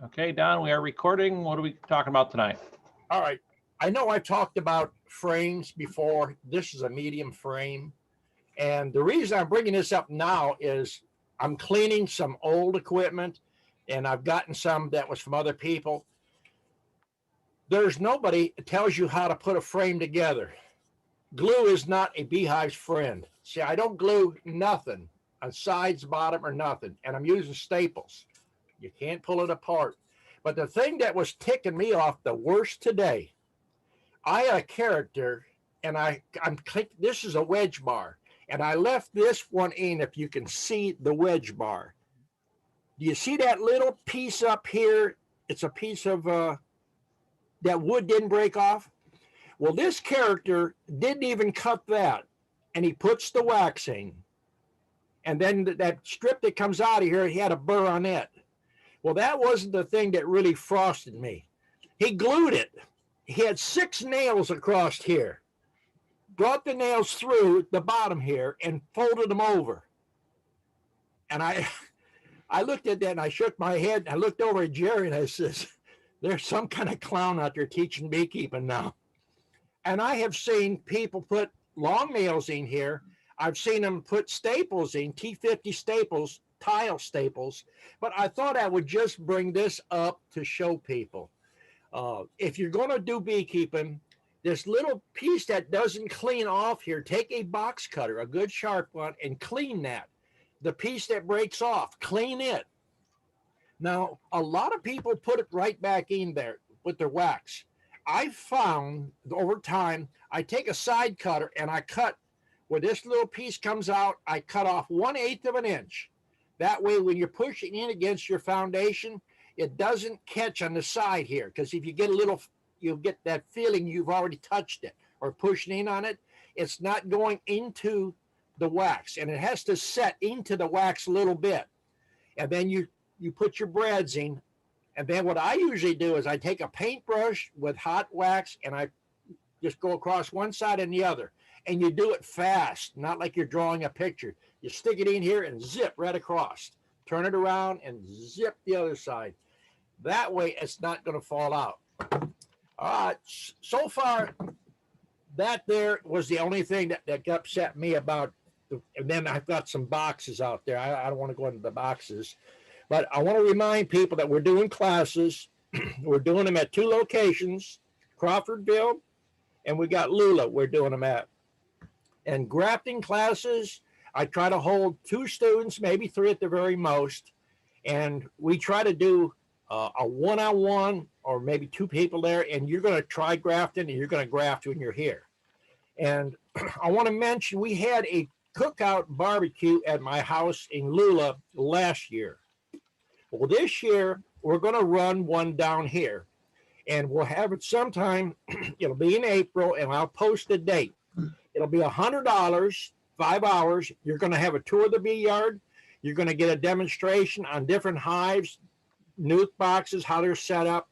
Okay, Don, we are recording. What are we talking about tonight? All right. I know I talked about frames before. This is a medium frame. And the reason I'm bringing this up now is I'm cleaning some old equipment and I've gotten some that was from other people. There's nobody that tells you how to put a frame together. Glue is not a beehive's friend. See, I don't glue nothing on sides, bottom, or nothing. And I'm using staples. You can't pull it apart. But the thing that was ticking me off the worst today, I had a character, and I'm click. This is a wedge bar, and I left this one in. If you can see the wedge bar, do you see that little piece up here? It's a piece of that wood didn't break off. Well, this character didn't even cut that, and he puts the waxing, and then that strip that comes out of here, he had a burr on it. Well, that wasn't the thing that really frosted me. He glued it. He had 6 nails across here, brought the nails through the bottom here and folded them over. And I looked at that and I shook my head. And I looked over at Jerry and I says, there's some kind of clown out there teaching beekeeping now. And I have seen people put long nails in here. I've seen them put staples in, T50 staples, tile staples. But I thought I would just bring this up to show people. If you're going to do beekeeping, this little piece that doesn't clean off here, take a box cutter, a good sharp one, and clean that. The piece that breaks off, clean it. Now, a lot of people put it right back in there with their wax. I found over time, I take a side cutter and I cut where this little piece comes out, I cut off 1/8 of an inch. That way, when you're pushing in against your foundation, it doesn't catch on the side here, because if you get a little, you'll get that feeling you've already touched it or pushing in on it. It's not going into the wax, and it has to set into the wax a little bit. And then you put your brads in, and then what I usually do is I take a paintbrush with hot wax and I just go across one side and the other. And you do it fast, not like you're drawing a picture. You stick it in here and zip right across. Turn it around and zip the other side. That way, it's not going to fall out. All right. So far, that there was the only thing that upset me about. And then I've got some boxes out there. I don't want to go into the boxes. But I want to remind people that we're doing classes. We're doing them at 2 locations, Crawfordville, and we got Lula we're doing them at. And grafting classes, I try to hold 2 students, maybe 3 at the very most. And we try to do a one-on-one or maybe 2 people there, and you're going to try grafting and you're going to graft when you're here. And I want to mention we had a cookout barbecue at my house in Lula last year. Well, this year we're going to run one down here, and we'll have it sometime. It'll be in April, and I'll post a date. It'll be $100, 5 hours. You're going to have a tour of the bee yard. You're going to get a demonstration on different hives, nuke boxes, how they're set up.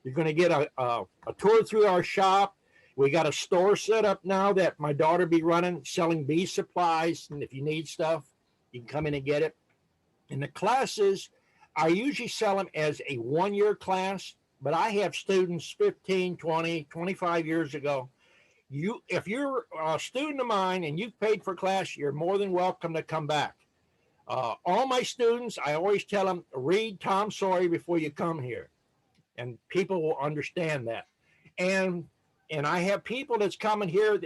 You're going to get a tour through our shop. We got a store set up now that my daughter be running, selling bee supplies. And if you need stuff, you can come in and get it. And the classes, I usually sell them as a 1-year class, but I have students 15, 20, 25 years ago. If you're a student of mine and you've paid for class, you're more than welcome to come back. All my students, I always tell them, read Tom Sawyer before you come here. And people will understand that. And I have people that's coming here.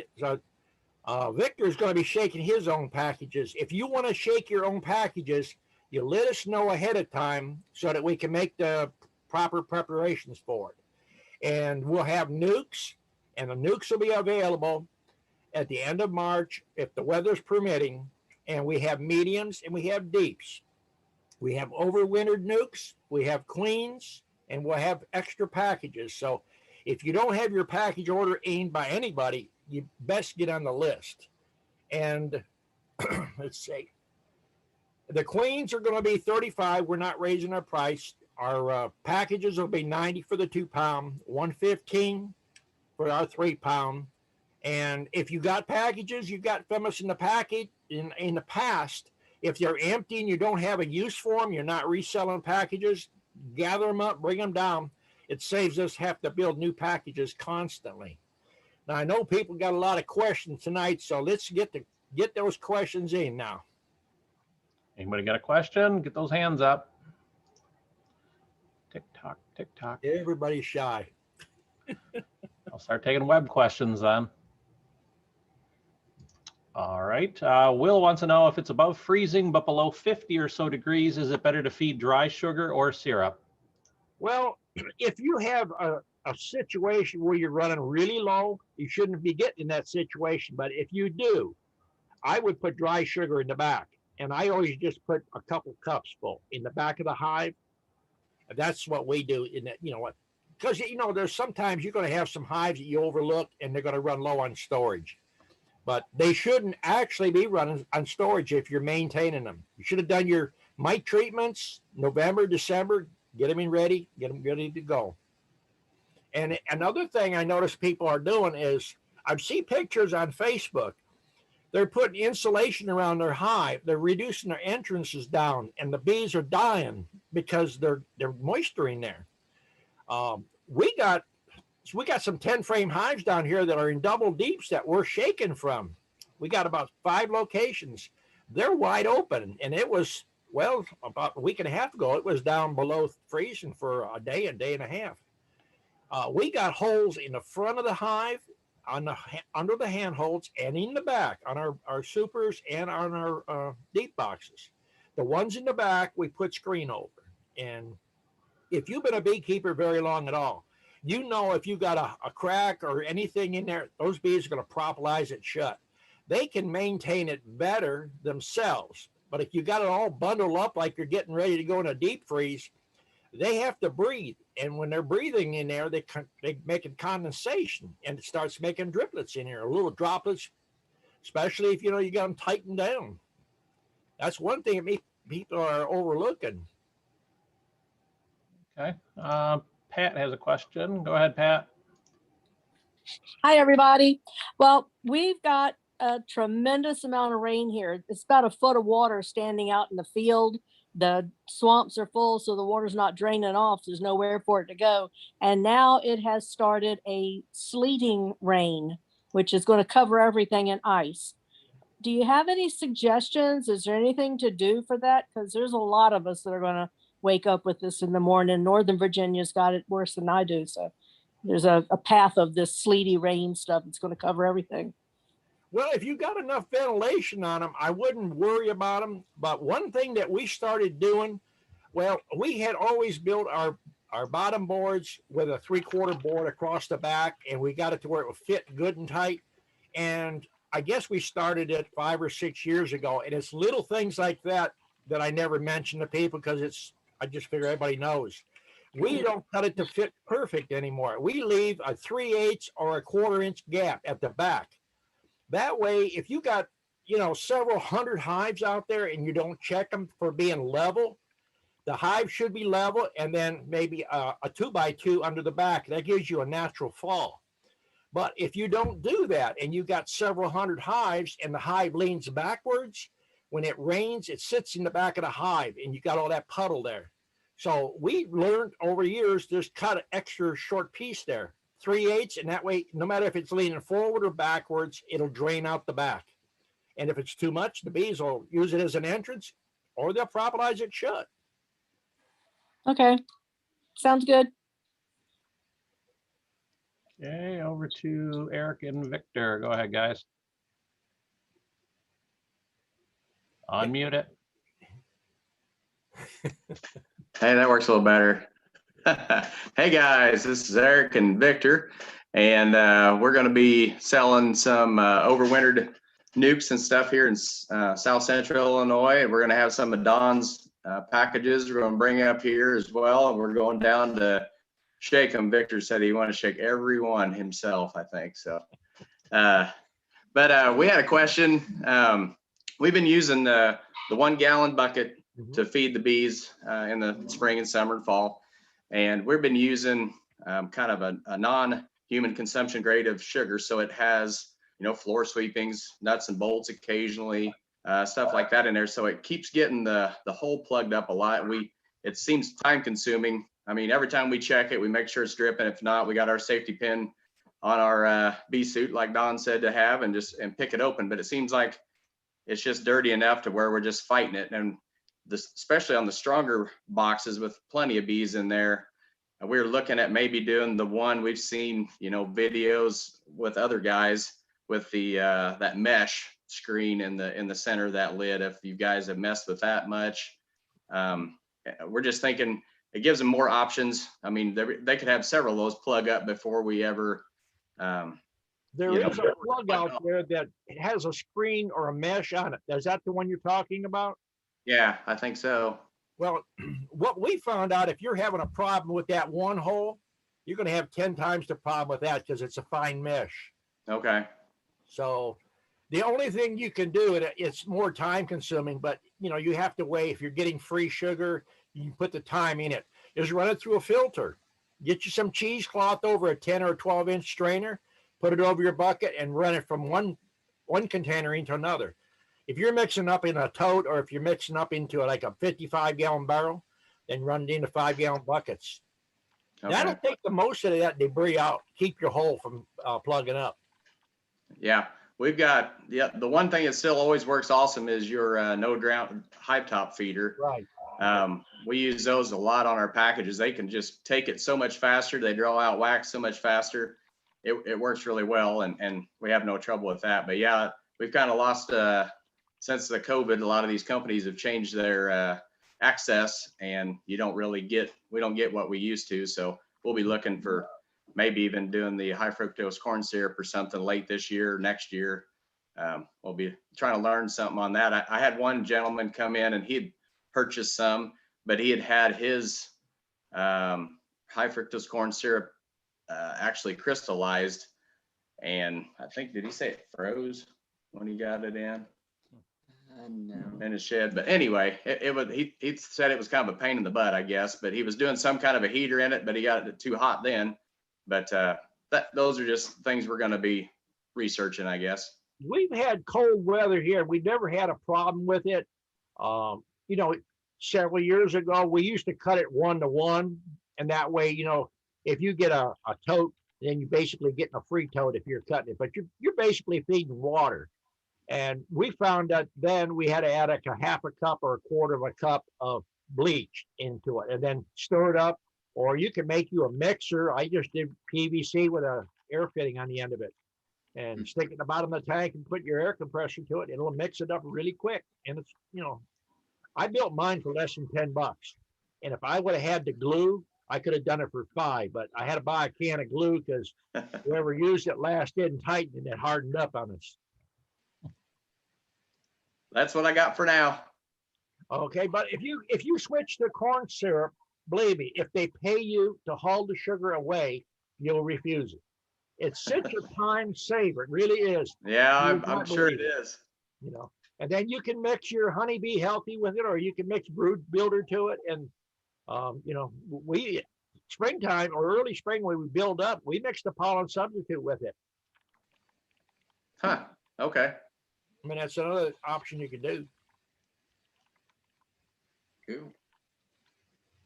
Victor's going to be shaking his own packages. If you want to shake your own packages, you let us know ahead of time so that we can make the proper preparations for it. And we'll have nukes, and the nukes will be available at the end of March if the weather's permitting. And we have mediums and we have deeps. We have overwintered nukes, we have queens, and we'll have extra packages. So if you don't have your package order in by anybody, you best get on the list. And let's see. The queens are going to be 35. We're not raising our price. Our packages will be 90 for the 2-pound, 115 for our 3-pound. And if you got packages, you got Femis in the package in the past. If they're empty and you don't have a use for them, you're not reselling packages, gather them up, bring them down. It saves us have to build new packages constantly. Now I know people got a lot of questions tonight, so let's get those questions in now. Anybody got a question? Get those hands up. Tick tock, tick tock. Everybody's shy. I'll start taking web questions then. All right. Will wants to know if it's above freezing but below 50 or so degrees, is it better to feed dry sugar or syrup? Well, if you have a situation where you're running really low, you shouldn't be getting in that situation. But if you do, I would put dry sugar in the back. And I always just put a couple cups full in the back of the hive. That's what we do in that, what? Because, there's sometimes you're going to have some hives that you overlook and they're going to run low on storage. But they shouldn't actually be running on storage if you're maintaining them. You should have done your mite treatments November, December, get them ready to go. And another thing I notice people are doing is I've seen pictures on Facebook. They're putting insulation around their hive. They're reducing their entrances down, and the bees are dying because they're moisturing there. We got some 10 frame hives down here that are in double deeps that we're shaking from. We got about 5 locations. They're wide open, and it was, well, about a week and a half ago, it was down below freezing for a day and a half. We got holes in the front of the hive, under the handholds, and in the back on our supers and on our deep boxes. The ones in the back we put screen over. And if you've been a beekeeper very long at all, if you got a crack or anything in there, those bees are going to propolize it shut. They can maintain it better themselves. But if you got it all bundled up like you're getting ready to go in a deep freeze, they have to breathe. And when they're breathing in there, they make a condensation, and it starts making driplets in here, little droplets, especially if you got them tightened down. That's one thing people are overlooking. Okay. Pat has a question. Go ahead, Pat. Hi, everybody. Well, we've got a tremendous amount of rain here. It's about a foot of water standing out in the field. The swamps are full, so the water's not draining off. There's nowhere for it to go. And now it has started a sleeting rain, which is going to cover everything in ice. Do you have any suggestions? Is there anything to do for that? Because there's a lot of us that are going to wake up with this in the morning. Northern Virginia's got it worse than I do. So there's a path of this sleety rain stuff that's going to cover everything. Well, if you got enough ventilation on them, I wouldn't worry about them. But one thing that we started doing, well, we had always built our bottom boards with a 3/4 board across the back, and we got it to where it would fit good and tight. And I guess we started it 5 or 6 years ago. And it's little things like that I never mention to people because I just figure everybody knows. We don't cut it to fit perfect anymore. We leave a 3/8 or a 1/4 inch gap at the back. That way, if you got, several hundred hives out there and you don't check them for being level, the hive should be level, and then maybe a 2x2 under the back. That gives you a natural fall. But if you don't do that and you got several hundred hives and the hive leans backwards, when it rains, it sits in the back of the hive and you got all that puddle there. So we learned over years, just cut an extra short piece there, 3/8, and that way, no matter if it's leaning forward or backwards, it'll drain out the back. And if it's too much, the bees will use it as an entrance, or they'll propolize it shut. Okay, sounds good. Okay, over to Eric and Victor. Go ahead, guys. Unmute it. Hey, that works a little better. Hey guys, this is Eric and Victor, and we're going to be selling some overwintered nukes and stuff here in South Central Illinois. And we're going to have some of Don's packages we're going to bring up here as well. And we're going down to shake them. Victor said he wanted to shake every one himself, I think so. But we had a question. We've been using the 1 gallon bucket to feed the bees in the spring and summer and fall. And we've been using kind of a non-human consumption grade of sugar. So it has, floor sweepings, nuts and bolts occasionally, stuff like that in there. So it keeps getting the hole plugged up a lot. We it seems time consuming. I mean, every time we check it, we make sure it's dripping. If not, we got our safety pin on our bee suit, like Don said to have, and pick it open. But it seems like it's just dirty enough to where we're just fighting it. And this, especially on the stronger boxes with plenty of bees in there, we're looking at maybe doing the one we've seen, videos with other guys with the that mesh screen in the center of that lid. If you guys have messed with that much, we're just thinking it gives them more options. I mean, they could have several of those plug up before we ever. There is a plug out there that has a screen or a mesh on it. Is that the one you're talking about? Yeah, I think so. Well, what we found out, if you're having a problem with that one hole, you're going to have 10 times the problem with that because it's a fine mesh. Okay. So the only thing you can do, it's more time consuming, but you have to weigh. If you're getting free sugar, you can put the time in it, is run it through a filter. Get you some cheesecloth over a 10 or 12-inch strainer, put it over your bucket and run it from one container into another. If you're mixing up in a tote, or if you're mixing up into like a 55-gallon barrel, then run it into 5-gallon buckets. Okay. That'll take the most of that debris out, keep your hole from plugging up. Yeah, we've got, the one thing that still always works awesome is your no ground hive top feeder. Right. We use those a lot on our packages. They can just take it so much faster. They draw out wax so much faster. It works really well, and we have no trouble with that. But yeah, we've kind of lost, since the COVID, a lot of these companies have changed their access, and we don't get what we used to. So we'll be looking for maybe even doing the high fructose corn syrup or something late this year, next year. We'll be trying to learn something on that. I had one gentleman come in and he'd purchased some, but he had his high fructose corn syrup actually crystallized. And I think, did he say it froze when he got it in? No. In his shed. But anyway, he said it was kind of a pain in the butt, I guess, but he was doing some kind of a heater in it, but he got it too hot then. But those are just things we're going to be researching, I guess. We've had cold weather here. We never had a problem with it. Several years ago, we used to cut it 1-to-1. And that way, if you get a tote, then you're basically getting a free tote if you're cutting it, but you're basically feeding water. And we found that then we had to add like a half a cup or a quarter of a cup of bleach into it and then stir it up. Or you can make you a mixer. I just did PVC with a air fitting on the end of it and stick it in the bottom of the tank and put your air compressor to it. It'll mix it up really quick. And it's, I built mine for less than $10. And if I would have had the glue, I could have done it for $5, but I had to buy a can of glue because whoever used it last didn't tighten and it hardened up on us. That's what I got for now. Okay, but if you switch to corn syrup, believe me, if they pay you to haul the sugar away, you'll refuse it. It's such a time saver. It really is. Yeah, I'm sure it is. And then you can mix your honeybee healthy with it, or you can mix brood builder to it. And, we springtime or early spring when we build up, we mix the pollen substitute with it. Huh. Okay. I mean, that's another option you could do. Cool.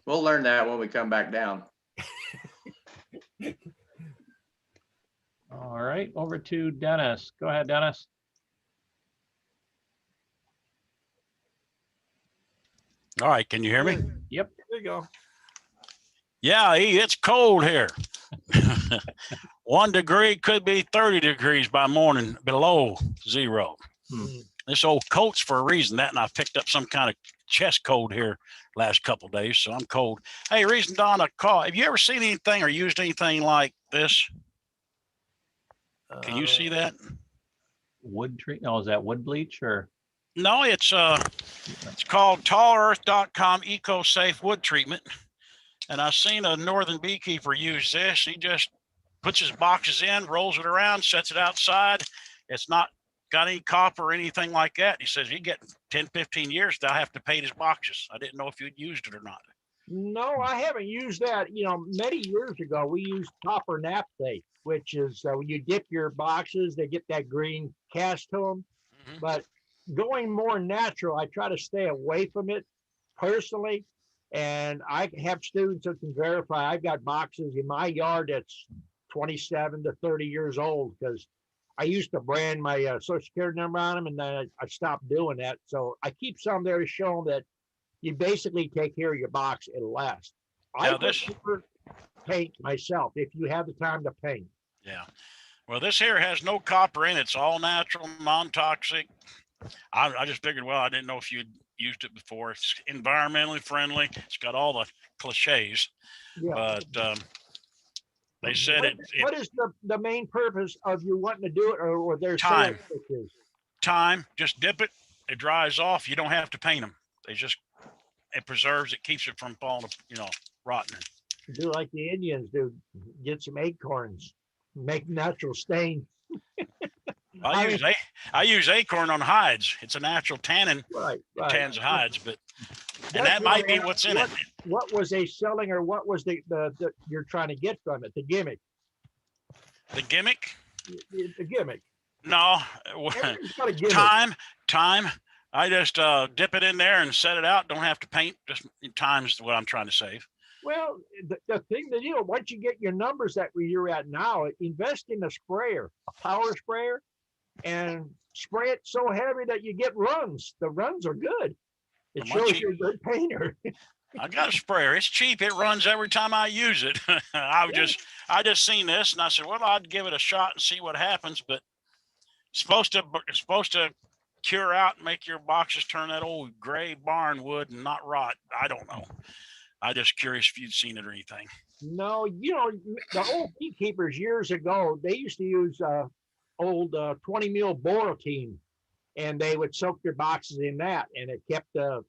We'll learn that when we come back down. All right, over to Dennis. Go ahead, Dennis. All right, can you hear me? Yep. There you go. Yeah, it's cold here. 1 degree could be 30 degrees by morning below zero. This old coat's for a reason. That, and I picked up some kind of chest cold here last couple of days, so I'm cold. Hey, reason Don I call. Have you ever seen anything or used anything like this? Can you see that? Wood treat? No, is that wood bleach or? No, it's called tallearth.com eco-safe wood treatment. And I've seen a northern beekeeper use this. He just puts his boxes in, rolls it around, sets it outside. It's not got any copper or anything like that. He says you get 10, 15 years, they'll have to paint his boxes. I didn't know if you'd used it or not. No, I haven't used that. Many years ago, we used copper naphthalate, which is when you dip your boxes, they get that green cast to them. But going more natural, I try to stay away from it personally. And I have students that can verify. I've got boxes in my yard that's 27 to 30 years old because I used to brand my social security number on them, and then I stopped doing that. So I keep some there to show them that you basically take care of your box, it'll last. Yeah, I prefer paint myself if you have the time to paint. Yeah. Well, this here has no copper in it. It's all natural, non-toxic. I just figured, well, I didn't know if you'd used it before. It's environmentally friendly. It's got all the cliches, Yeah. but they said what is the main purpose of you wanting to do it, or their Time. sales pitches? Time, just dip it, it dries off. You don't have to paint them. It preserves, it keeps it from falling, rotting. Do like the Indians do, get some acorns, make natural stain. I use acorn on hides. It's a natural tannin. Right. It tans the hides, and that might be what's in it. What was they selling, or what was the you're trying to get from it? The gimmick. The gimmick? The gimmick. No. Everything's got a gimmick. Time. I just dip it in there and set it out. Don't have to paint. Just time's what I'm trying to save. Well, the thing that once you get your numbers that you're at now, invest in a sprayer, a power sprayer, and spray it so heavy that you get runs. The runs are good. It shows you're a good painter. I got a sprayer. It's cheap. It runs every time I use it. I just seen this and I said, well, I'd give it a shot and see what happens. But it's supposed to cure out and make your boxes turn that old gray barn wood and not rot. I don't know. I just curious if you'd seen it or anything. No, the old beekeepers years ago, they used to use old 20 mil Borotine, and they would soak their boxes in that, and it kept the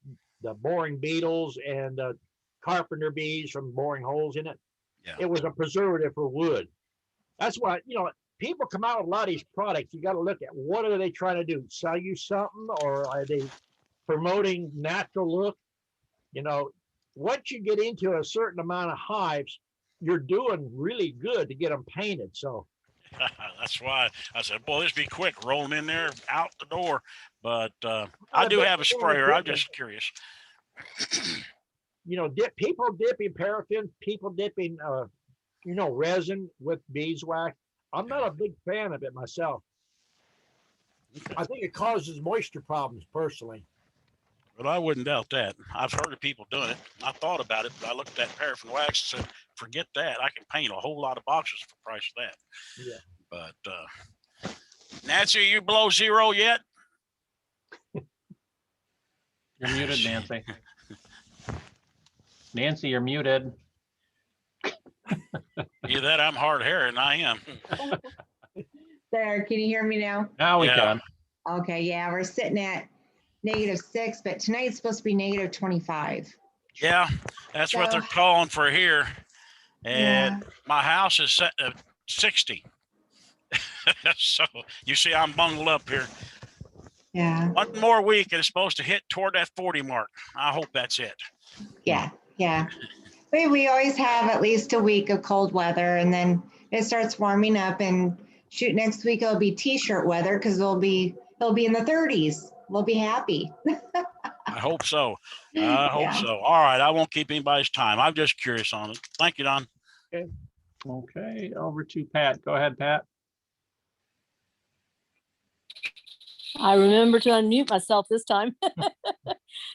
boring beetles and carpenter bees from boring holes in it. Yeah. It was a preservative for wood. That's why, people come out with a lot of these products. You got to look at what are they trying to do? Sell you something, or are they promoting natural look? Once you get into a certain amount of hives, you're doing really good to get them painted. So that's why I said, boy, this be quick. Roll them in there, out the door. But I do have a sprayer. I'm just curious. People dipping paraffin, people dipping, resin with beeswax. I'm not a big fan of it myself. Okay. I think it causes moisture problems personally. Well, I wouldn't doubt that. I've heard of people doing it. I thought about it, but I looked at that paraffin wax and said, forget that. I can paint a whole lot of boxes for the price of that. Yeah. But Nancy, are you below zero yet? You're muted, Nancy. Nancy, you're muted. Either that, I'm hard hearing, and I am. There, can you hear me now? Now we can. Okay, yeah, we're sitting at -6, but tonight's supposed to be -25. Yeah, that's what they're calling for here. And my house is set at 60. So you see, I'm bundled up here. Yeah. One more week and it's supposed to hit toward that 40 mark. I hope that's it. Yeah. We always have at least a week of cold weather, and then it starts warming up, and shoot, next week it'll be t-shirt weather because it'll be in the 30s. We'll be happy. I hope so. I hope so. All right. I won't keep anybody's time. I'm just curious on it. Thank you, Don. Okay. Over to Pat. Go ahead, Pat. I remember to unmute myself this time.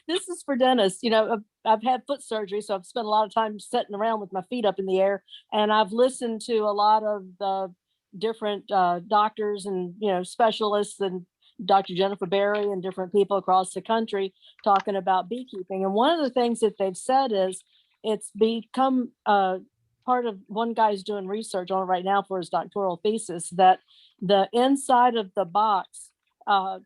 This is for Dennis. I've had foot surgery, so I've spent a lot of time sitting around with my feet up in the air, and I've listened to a lot of the different doctors and specialists, and Dr. Jennifer Berry and different people across the country talking about beekeeping. And one of the things that they've said is it's become part of, one guy's doing research on it right now for his doctoral thesis, that the inside of the box,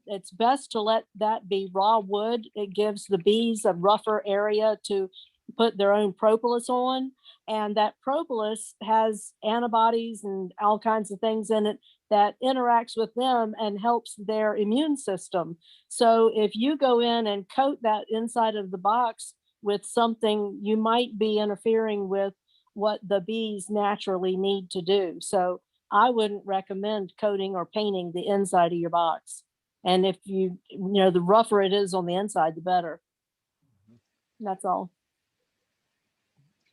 it's best to let that be raw wood. It gives the bees a rougher area to put their own propolis on. And that propolis has antibodies and all kinds of things in it that interacts with them and helps their immune system. So if you go in and coat that inside of the box with something, you might be interfering with what the bees naturally need to do. So I wouldn't recommend coating or painting the inside of your box. And if the rougher it is on the inside, the better. That's all.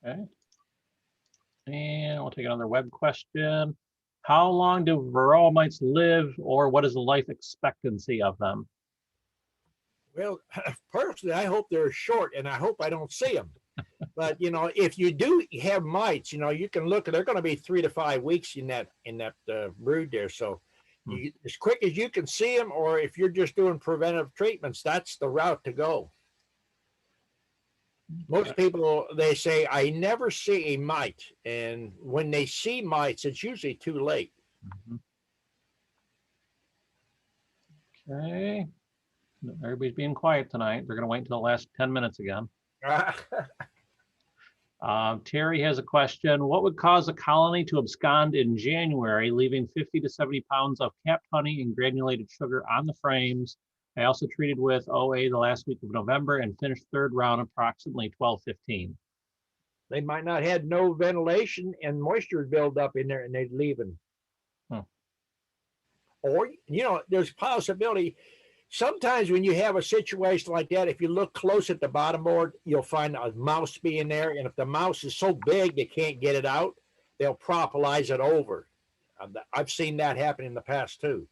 Okay. And we'll take another web question. How long do varroa mites live, or what is the life expectancy of them? Well, personally, I hope they're short, and I hope I don't see them. But if you do have mites, you can look. They're going to be 3 to 5 weeks in that brood there. So, as quick as you can see them, or if you're just doing preventive treatments, that's the route to go. Most people, they say, I never see a mite, and when they see mites, it's usually too late. Okay. Everybody's being quiet tonight. They're going to wait until the last 10 minutes again. Terry has a question. What would cause a colony to abscond in January, leaving 50 to 70 pounds of capped honey and granulated sugar on the frames? I also treated with OA the last week of November and finished third round approximately 12:15. They might not had no ventilation and moisture build up in there, and they'd leaving. Or there's possibility. Sometimes when you have a situation like that, if you look close at the bottom board, you'll find a mouse being there. And if the mouse is so big they can't get it out, they'll propolize it over. I've seen that happen in the past too.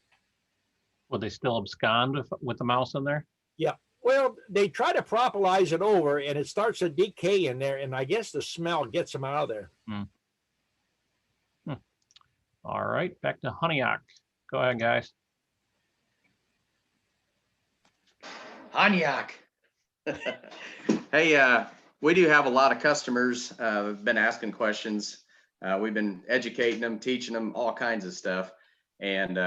Would they still abscond with the mouse in there? Yeah. Well, they try to propolize it over, and it starts to decay in there. And I guess the smell gets them out of there. All right, back to Honeyock. Go ahead, guys. Hanyak. Hey, we do have a lot of customers have been asking questions. We've been educating them, teaching them all kinds of stuff. And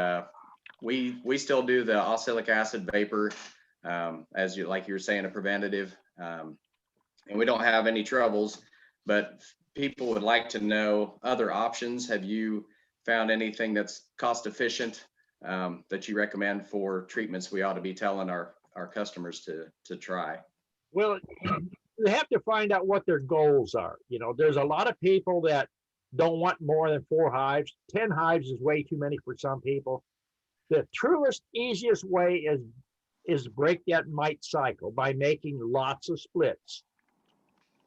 we still do the oxalic acid vapor, as you were saying, a preventative. And we don't have any troubles, but people would like to know other options. Have you found anything that's cost efficient that you recommend for treatments we ought to be telling our customers to try? Well, you have to find out what their goals are. There's a lot of people that don't want more than 4 hives. 10 hives is way too many for some people. The truest, easiest way is break that mite cycle by making lots of splits.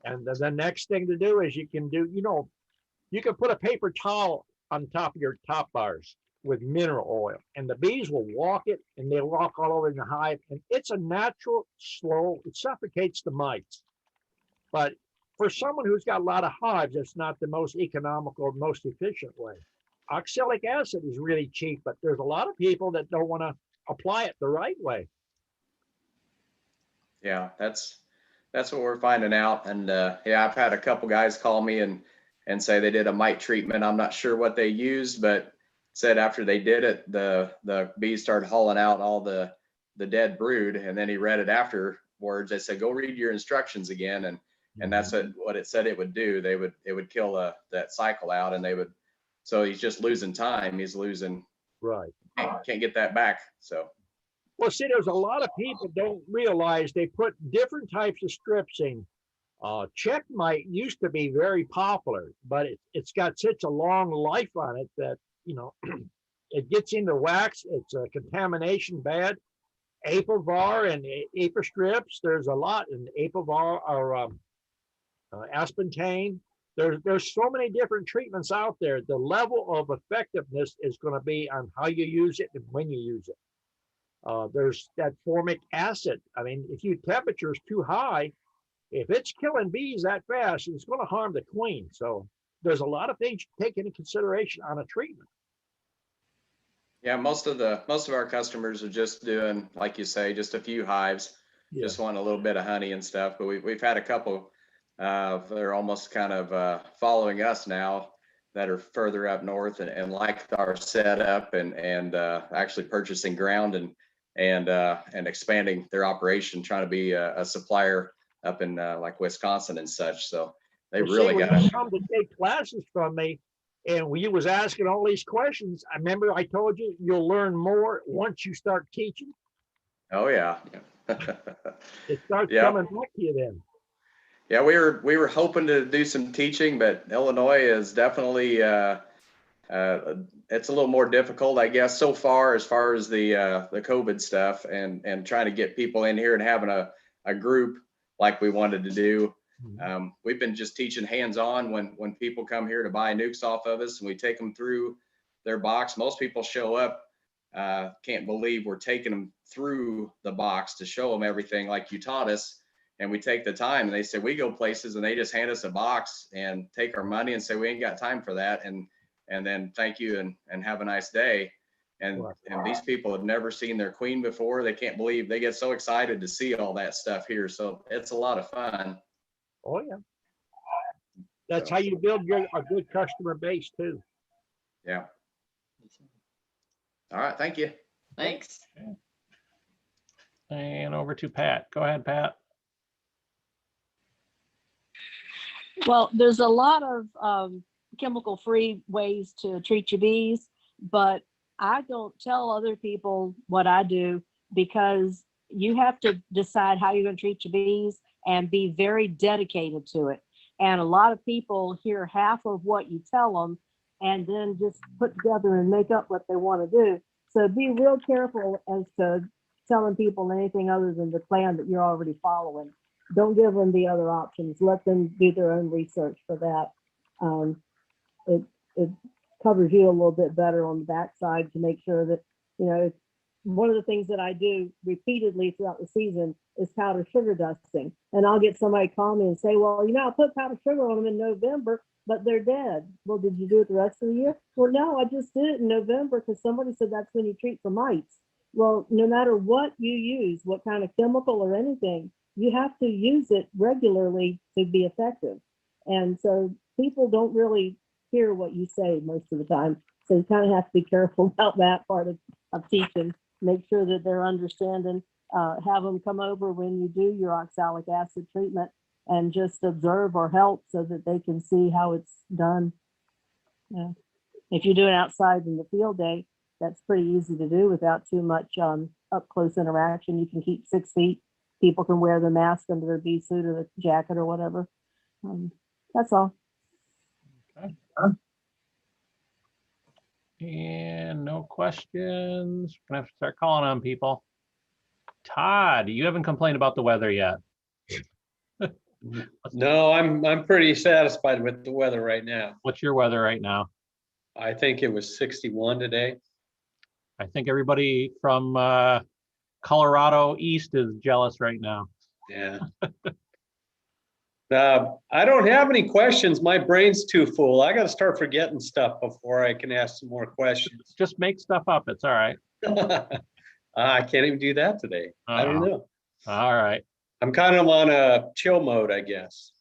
And the next thing to do is you can put a paper towel on top of your top bars with mineral oil, and the bees will walk it, and they walk all over in the hive, and it's a natural, slow, it suffocates the mites. But for someone who's got a lot of hives, it's not the most economical, most efficient way. Oxalic acid is really cheap, but there's a lot of people that don't want to apply it the right way. Yeah, that's what we're finding out. And yeah, I've had a couple guys call me and say they did a mite treatment. I'm not sure what they used, but said after they did it, the bees started hauling out all the dead brood. And then he read it afterwards. I said, go read your instructions again. And that's what it said it would do. It would kill that cycle out, and so he's just losing time. He's losing, right. Can't get that back. So. Well, see, there's a lot of people don't realize they put different types of strips in. Check mite used to be very popular, but it's got such a long life on it that, it gets into wax. It's a contamination bad. Apivar and apir strips, there's a lot in Apivar or aspartame. There's so many different treatments out there. The level of effectiveness is going to be on how you use it and when you use it. There's that formic acid. I mean, if your temperature is too high, if it's killing bees that fast, it's going to harm the queen. So there's a lot of things you take into consideration on a treatment. Yeah, most of our customers are just doing, like you say, just a few hives, just want a little bit of honey and stuff. But we've had a couple they're almost kind of following us now that are further up north and like our setup and actually purchasing ground and expanding their operation, trying to be a supplier up in like Wisconsin and such. So they really got to come to take classes from me. And when you was asking all these questions, I remember I told you you'll learn more once you start teaching. Oh yeah. It starts coming back to you then. Yeah, we were hoping to do some teaching, but Illinois is definitely it's a little more difficult, I guess, so far as the COVID stuff and trying to get people in here and having a group like we wanted to do. We've been just teaching hands-on when people come here to buy nukes off of us, and we take them through their box. Most people show up, can't believe we're taking them through the box to show them everything like you taught us. And we take the time, and they say, we go places and they just hand us a box and take our money and say, we ain't got time for that. And then thank you and have a nice day. And these people have never seen their queen before. They can't believe, they get so excited to see all that stuff here. So it's a lot of fun. Oh yeah. That's how you build a good customer base too. Yeah. All right. Thank you. Thanks. And over to Pat. Go ahead, Pat. Well, there's a lot of chemical-free ways to treat your bees, but I don't tell other people what I do because you have to decide how you're going to treat your bees and be very dedicated to it. And a lot of people hear half of what you tell them and then just put together and make up what they want to do. So be real careful as to telling people anything other than the plan that you're already following. Don't give them the other options. Let them do their own research for that. It covers you a little bit better on the backside to make sure that, you know, one of the things that I do repeatedly throughout the season is powdered sugar dusting. And I'll get somebody call me and say, well, you know, I put powdered sugar on them in November, but they're dead. Well, did you do it the rest of the year? Well, no, I just did it in November because somebody said that's when you treat for mites. Well, no matter what you use, what kind of chemical or anything, you have to use it regularly to be effective. And so people don't really hear what you say most of the time. So you kind of have to be careful about that part of teaching. Make sure that they're understanding. Have them come over when you do your oxalic acid treatment and just observe or help so that they can see how it's done. Yeah. If you're doing outside in the field day, that's pretty easy to do without too much up close interaction. You can keep 6 feet. People can wear the mask under their bee suit or the jacket or whatever. That's all. Okay. And no questions. We're gonna have to start calling on people. Todd, you haven't complained about the weather yet. No, I'm pretty satisfied with the weather right now. What's your weather right now? I think it was 61 today. I think everybody from Colorado East is jealous right now. Yeah. I don't have any questions. My brain's too full. I got to start forgetting stuff before I can ask some more questions. Just make stuff up. It's all right. I can't even do that today. I don't know. All right. I'm kind of on a chill mode, I guess.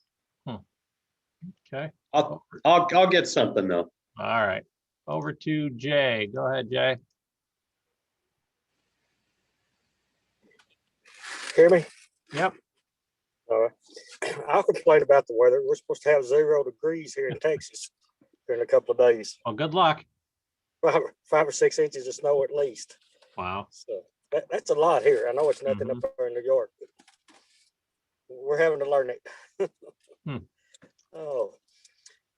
Okay. I'll get something though. All right. Over to Jay. Go ahead, Jay. Hear me? Yep. I'll complain about the weather. We're supposed to have 0 degrees here in Texas in a couple of days. Well, good luck. 5 or 6 inches of snow at least. Wow. So that's a lot here. I know it's nothing up there in New York, but we're having to learn it. Oh,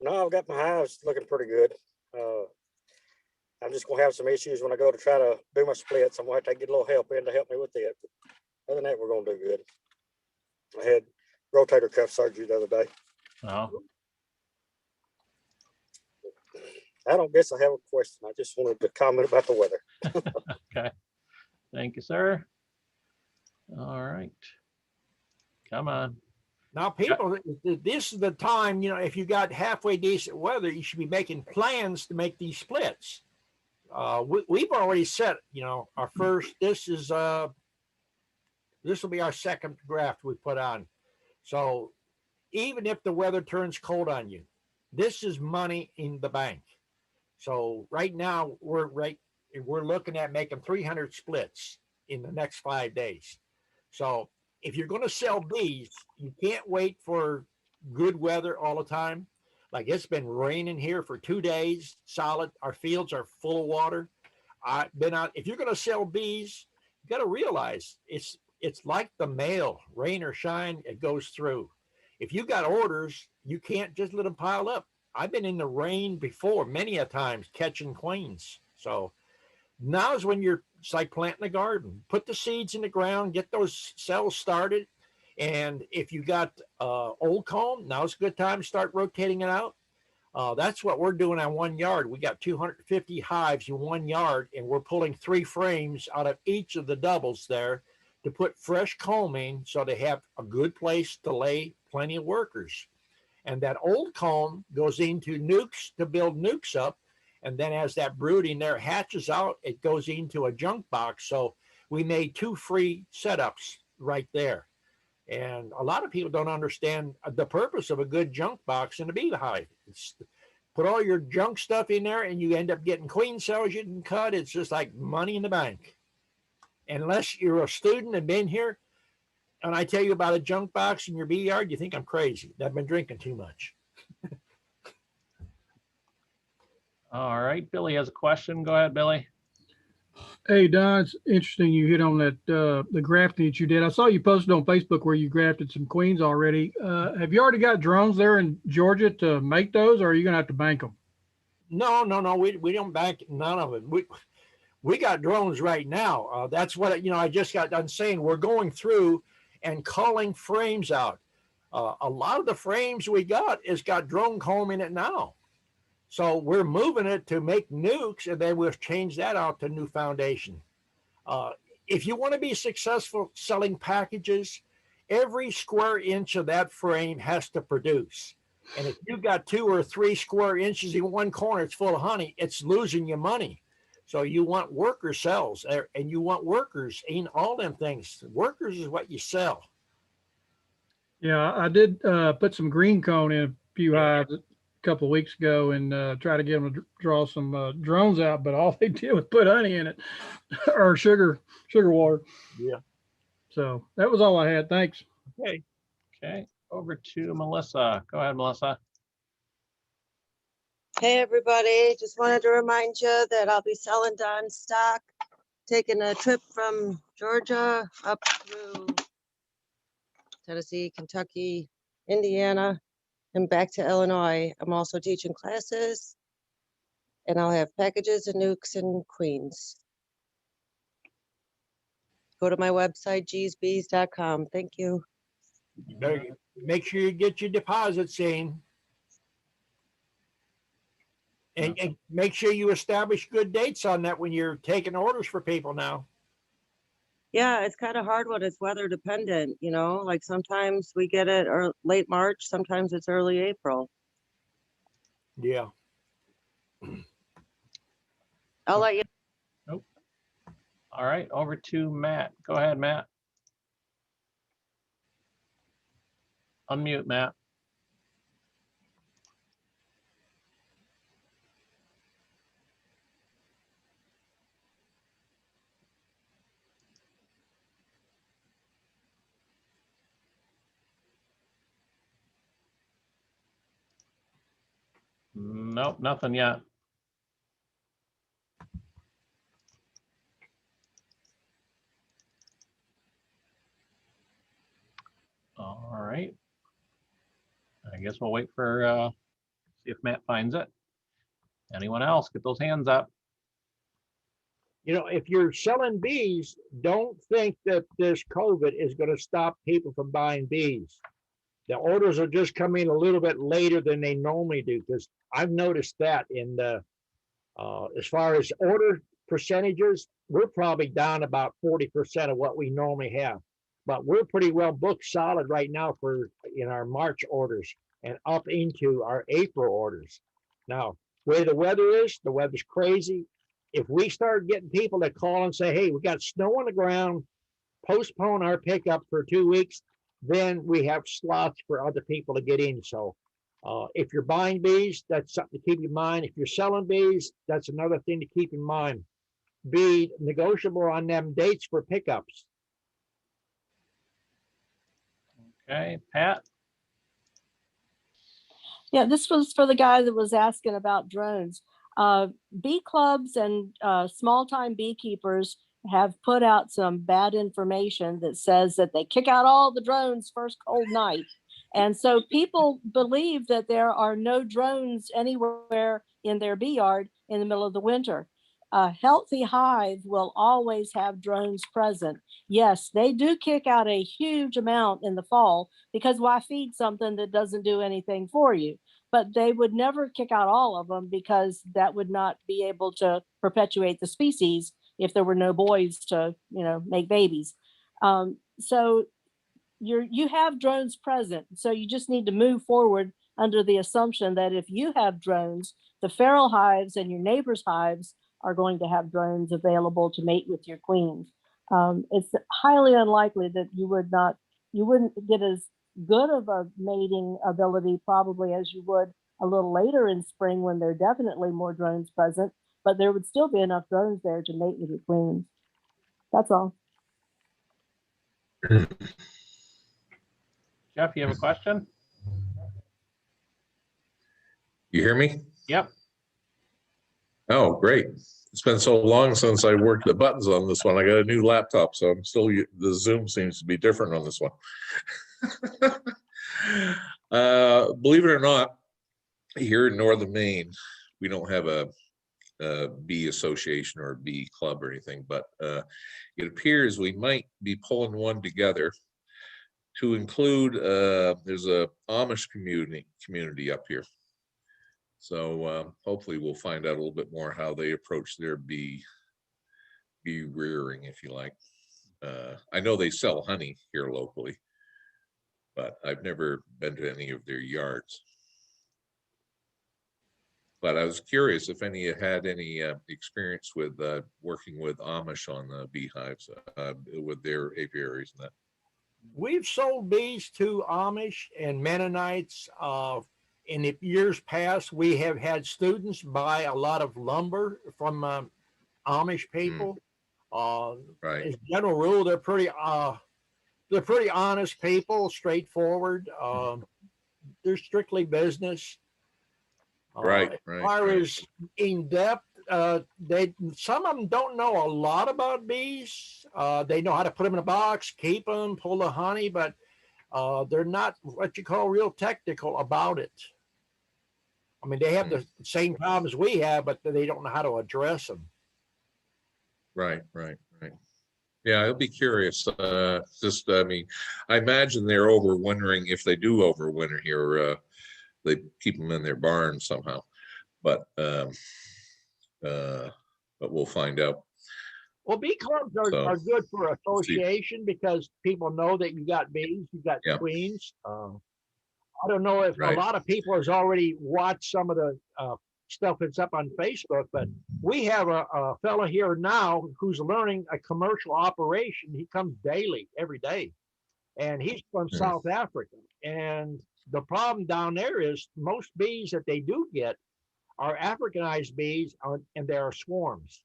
no, I've got my hives looking pretty good. I'm just gonna have some issues when I go to try to do my splits. I'm gonna have to get a little help in to help me with it. But other than that, we're gonna do good. I had rotator cuff surgery the other day. Oh. I don't guess I have a question. I just wanted to comment about the weather. Okay. Thank you, sir. All right. Come on. Now, people, this is the time, you know, if you got halfway decent weather, you should be making plans to make these splits. We've already set, you know, our first, this will be our second graft we put on. So even if the weather turns cold on you, this is money in the bank. So right now we're looking at making 300 splits in the next 5 days. So if you're going to sell bees, you can't wait for good weather all the time. Like it's been raining here for 2 days solid. Our fields are full of water. I've been out. If you're going to sell bees, you got to realize it's like the mail, rain or shine, it goes through. If you got orders, you can't just let them pile up. I've been in the rain before many a times catching queens. So now is when it's like planting a garden. Put the seeds in the ground, get those cells started. And if you got old comb, now's a good time to start rotating it out. That's what we're doing on 1 yard. We got 250 hives in 1 yard, and we're pulling 3 frames out of each of the doubles there to put fresh combing so they have a good place to lay plenty of workers. And that old comb goes into nukes to build nukes up. And then as that brooding there hatches out, it goes into a junk box. So we made 2 free setups right there. And a lot of people don't understand the purpose of a good junk box in a beehive. It's put all your junk stuff in there and you end up getting queen cells you can cut. It's just like money in the bank. Unless you're a student and been here, and I tell you about a junk box in your bee yard, you think I'm crazy. I've been drinking too much. All right, Billy has a question. Go ahead, Billy. Hey, Don, it's interesting you hit on that, the grafting that you did. I saw you posted on Facebook where you grafted some queens already. Have you already got drones there in Georgia to make those, or are you going to have to bank them? No. We don't bank none of it. We got drones right now. That's what, I just got done saying. We're going through and culling frames out. A lot of the frames we got is got drone comb in it now. So we're moving it to make nukes, and then we'll change that out to new foundation. If you want to be successful selling packages, every square inch of that frame has to produce. And if you've got 2 or 3 square inches in one corner, it's full of honey, it's losing your money. So you want worker cells, and you want workers in all them things. Workers is what you sell. Yeah, I did put some green cone in a few hives a couple of weeks ago and try to get them to draw some drones out, but all they did was put honey in it or sugar water. Yeah. So that was all I had. Thanks. Okay, over to Melissa. Go ahead, Melissa. Hey, everybody. Just wanted to remind you that I'll be selling Don's stock, taking a trip from Georgia up through Tennessee, Kentucky, Indiana, and back to Illinois. I'm also teaching classes, and I'll have packages and nukes and queens. Go to my website, gsbees.com. Thank you. You better make sure you get your deposits in. And make sure you establish good dates on that when you're taking orders for people now. Yeah, it's kind of hard when it's weather dependent, like sometimes we get it or late March, sometimes it's early April. Yeah. I'll let you. Nope. All right, over to Matt. Go ahead, Matt. Unmute, Matt. Nope, nothing yet. All right. I guess we'll wait for see if Matt finds it. Anyone else? Get those hands up. If you're selling bees, don't think that this COVID is going to stop people from buying bees. The orders will just come in a little bit later than they normally do, because I've noticed that in the as far as order percentages, we're probably down about 40% of what we normally have. But we're pretty well booked solid right now in our March orders and up into our April orders. Now, where the weather is, the weather's crazy. If we start getting people that call and say, hey, we got snow on the ground, postpone our pickup for 2 weeks, then we have slots for other people to get in. So if you're buying bees, that's something to keep in mind. If you're selling bees, that's another thing to keep in mind. Be negotiable on them dates for pickups. Okay, Pat. Yeah, this was for the guy that was asking about drones. Bee clubs and small-time beekeepers have put out some bad information that says that they kick out all the drones first cold night. And so people believe that there are no drones anywhere in their bee yard in the middle of the winter. A healthy hive will always have drones present. Yes, they do kick out a huge amount in the fall, because why feed something that doesn't do anything for you? But they would never kick out all of them, because that would not be able to perpetuate the species if there were no boys to, make babies. So you have drones present. So you just need to move forward under the assumption that if you have drones, the feral hives and your neighbors' hives are going to have drones available to mate with your queens. It's highly unlikely that you wouldn't get as good of a mating ability probably as you would a little later in spring, when there are definitely more drones present, but there would still be enough drones there to mate with your queens. That's all. Jeff, you have a question? You hear me? Yep. Oh, great. It's been so long since I worked the buttons on this one. I got a new laptop, so I'm still, the Zoom seems to be different on this one. Believe it or not, here in Northern Maine, we don't have a bee association or a bee club or anything, but it appears we might be pulling one together to include, there's a Amish community up here. So hopefully we'll find out a little bit more how they approach their bee rearing, if you like. I know they sell honey here locally, but I've never been to any of their yards. But I was curious if any had any experience with working with Amish on the beehives with their apiaries and that. We've sold bees to Amish and Mennonites. In the years past, we have had students buy a lot of lumber from Amish people. Right. As a general rule, they're pretty honest people, straightforward. They're strictly business. Right. As far as in depth, some of them don't know a lot about bees. They know how to put them in a box, keep them, pull the honey, but they're not what you call real technical about it. I mean, they have the same problems we have, but they don't know how to address them. Right. Yeah, I'll be curious. I mean, I imagine they're overwintering. If they do overwinter here, they keep them in their barns somehow. But we'll find out. Well, bee clubs are good for association because people know that you got bees, you got queens. I don't know if a lot of people has already watched some of the stuff that's up on Facebook, but we have a fellow here now who's learning a commercial operation. He comes daily, every day, and he's from South Africa. And the problem down there is most bees that they do get are Africanized bees, and there are swarms.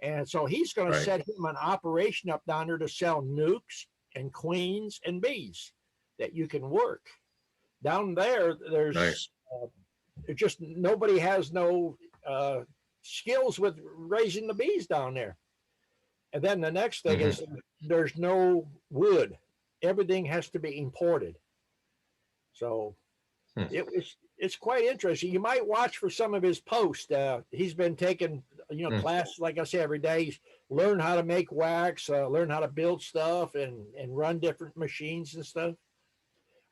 And so he's going to set him an operation up down there to sell nukes and queens and bees that you can work. Down there, there's just nobody has no skills with raising the bees down there. And then the next thing is there's no wood. Everything has to be imported. So it's quite interesting. You might watch for some of his posts. He's been taking classes, like I say, every day. He's learned how to make wax, learn how to build stuff, and run different machines and stuff.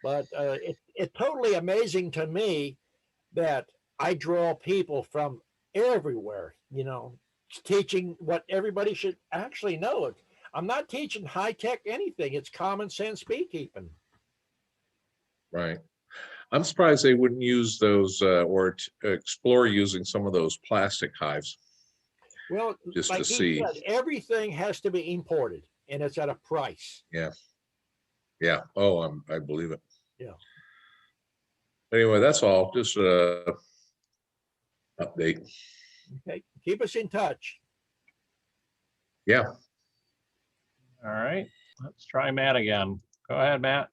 But it's totally amazing to me that I draw people from everywhere, teaching what everybody should actually know. I'm not teaching high-tech anything. It's common sense beekeeping. Right. I'm surprised they wouldn't use those or explore using some of those plastic hives. Well, just like to see. Said, everything has to be imported, and it's at a price. Yeah. Oh, I believe it. Yeah. Anyway, that's all. Just update. Okay. Keep us in touch. Yeah. All right. Let's try Matt again. Go ahead, Matt.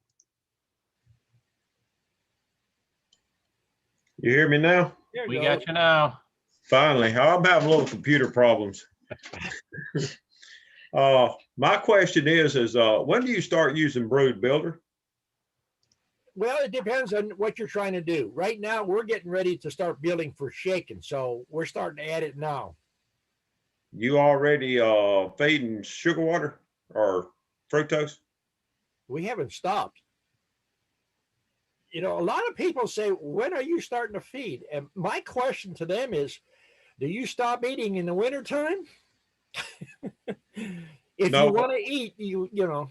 You hear me now? We got you now. Finally. I'm having little computer problems. My question is when do you start using Brood Builder? Well, it depends on what you're trying to do. Right now, we're getting ready to start building for shaking, so we're starting to add it now. You already feeding sugar water or fructose? We haven't stopped. You know, a lot of people say, when are you starting to feed? And my question to them is, do you stop eating in the wintertime? If No, you want to eat, you know.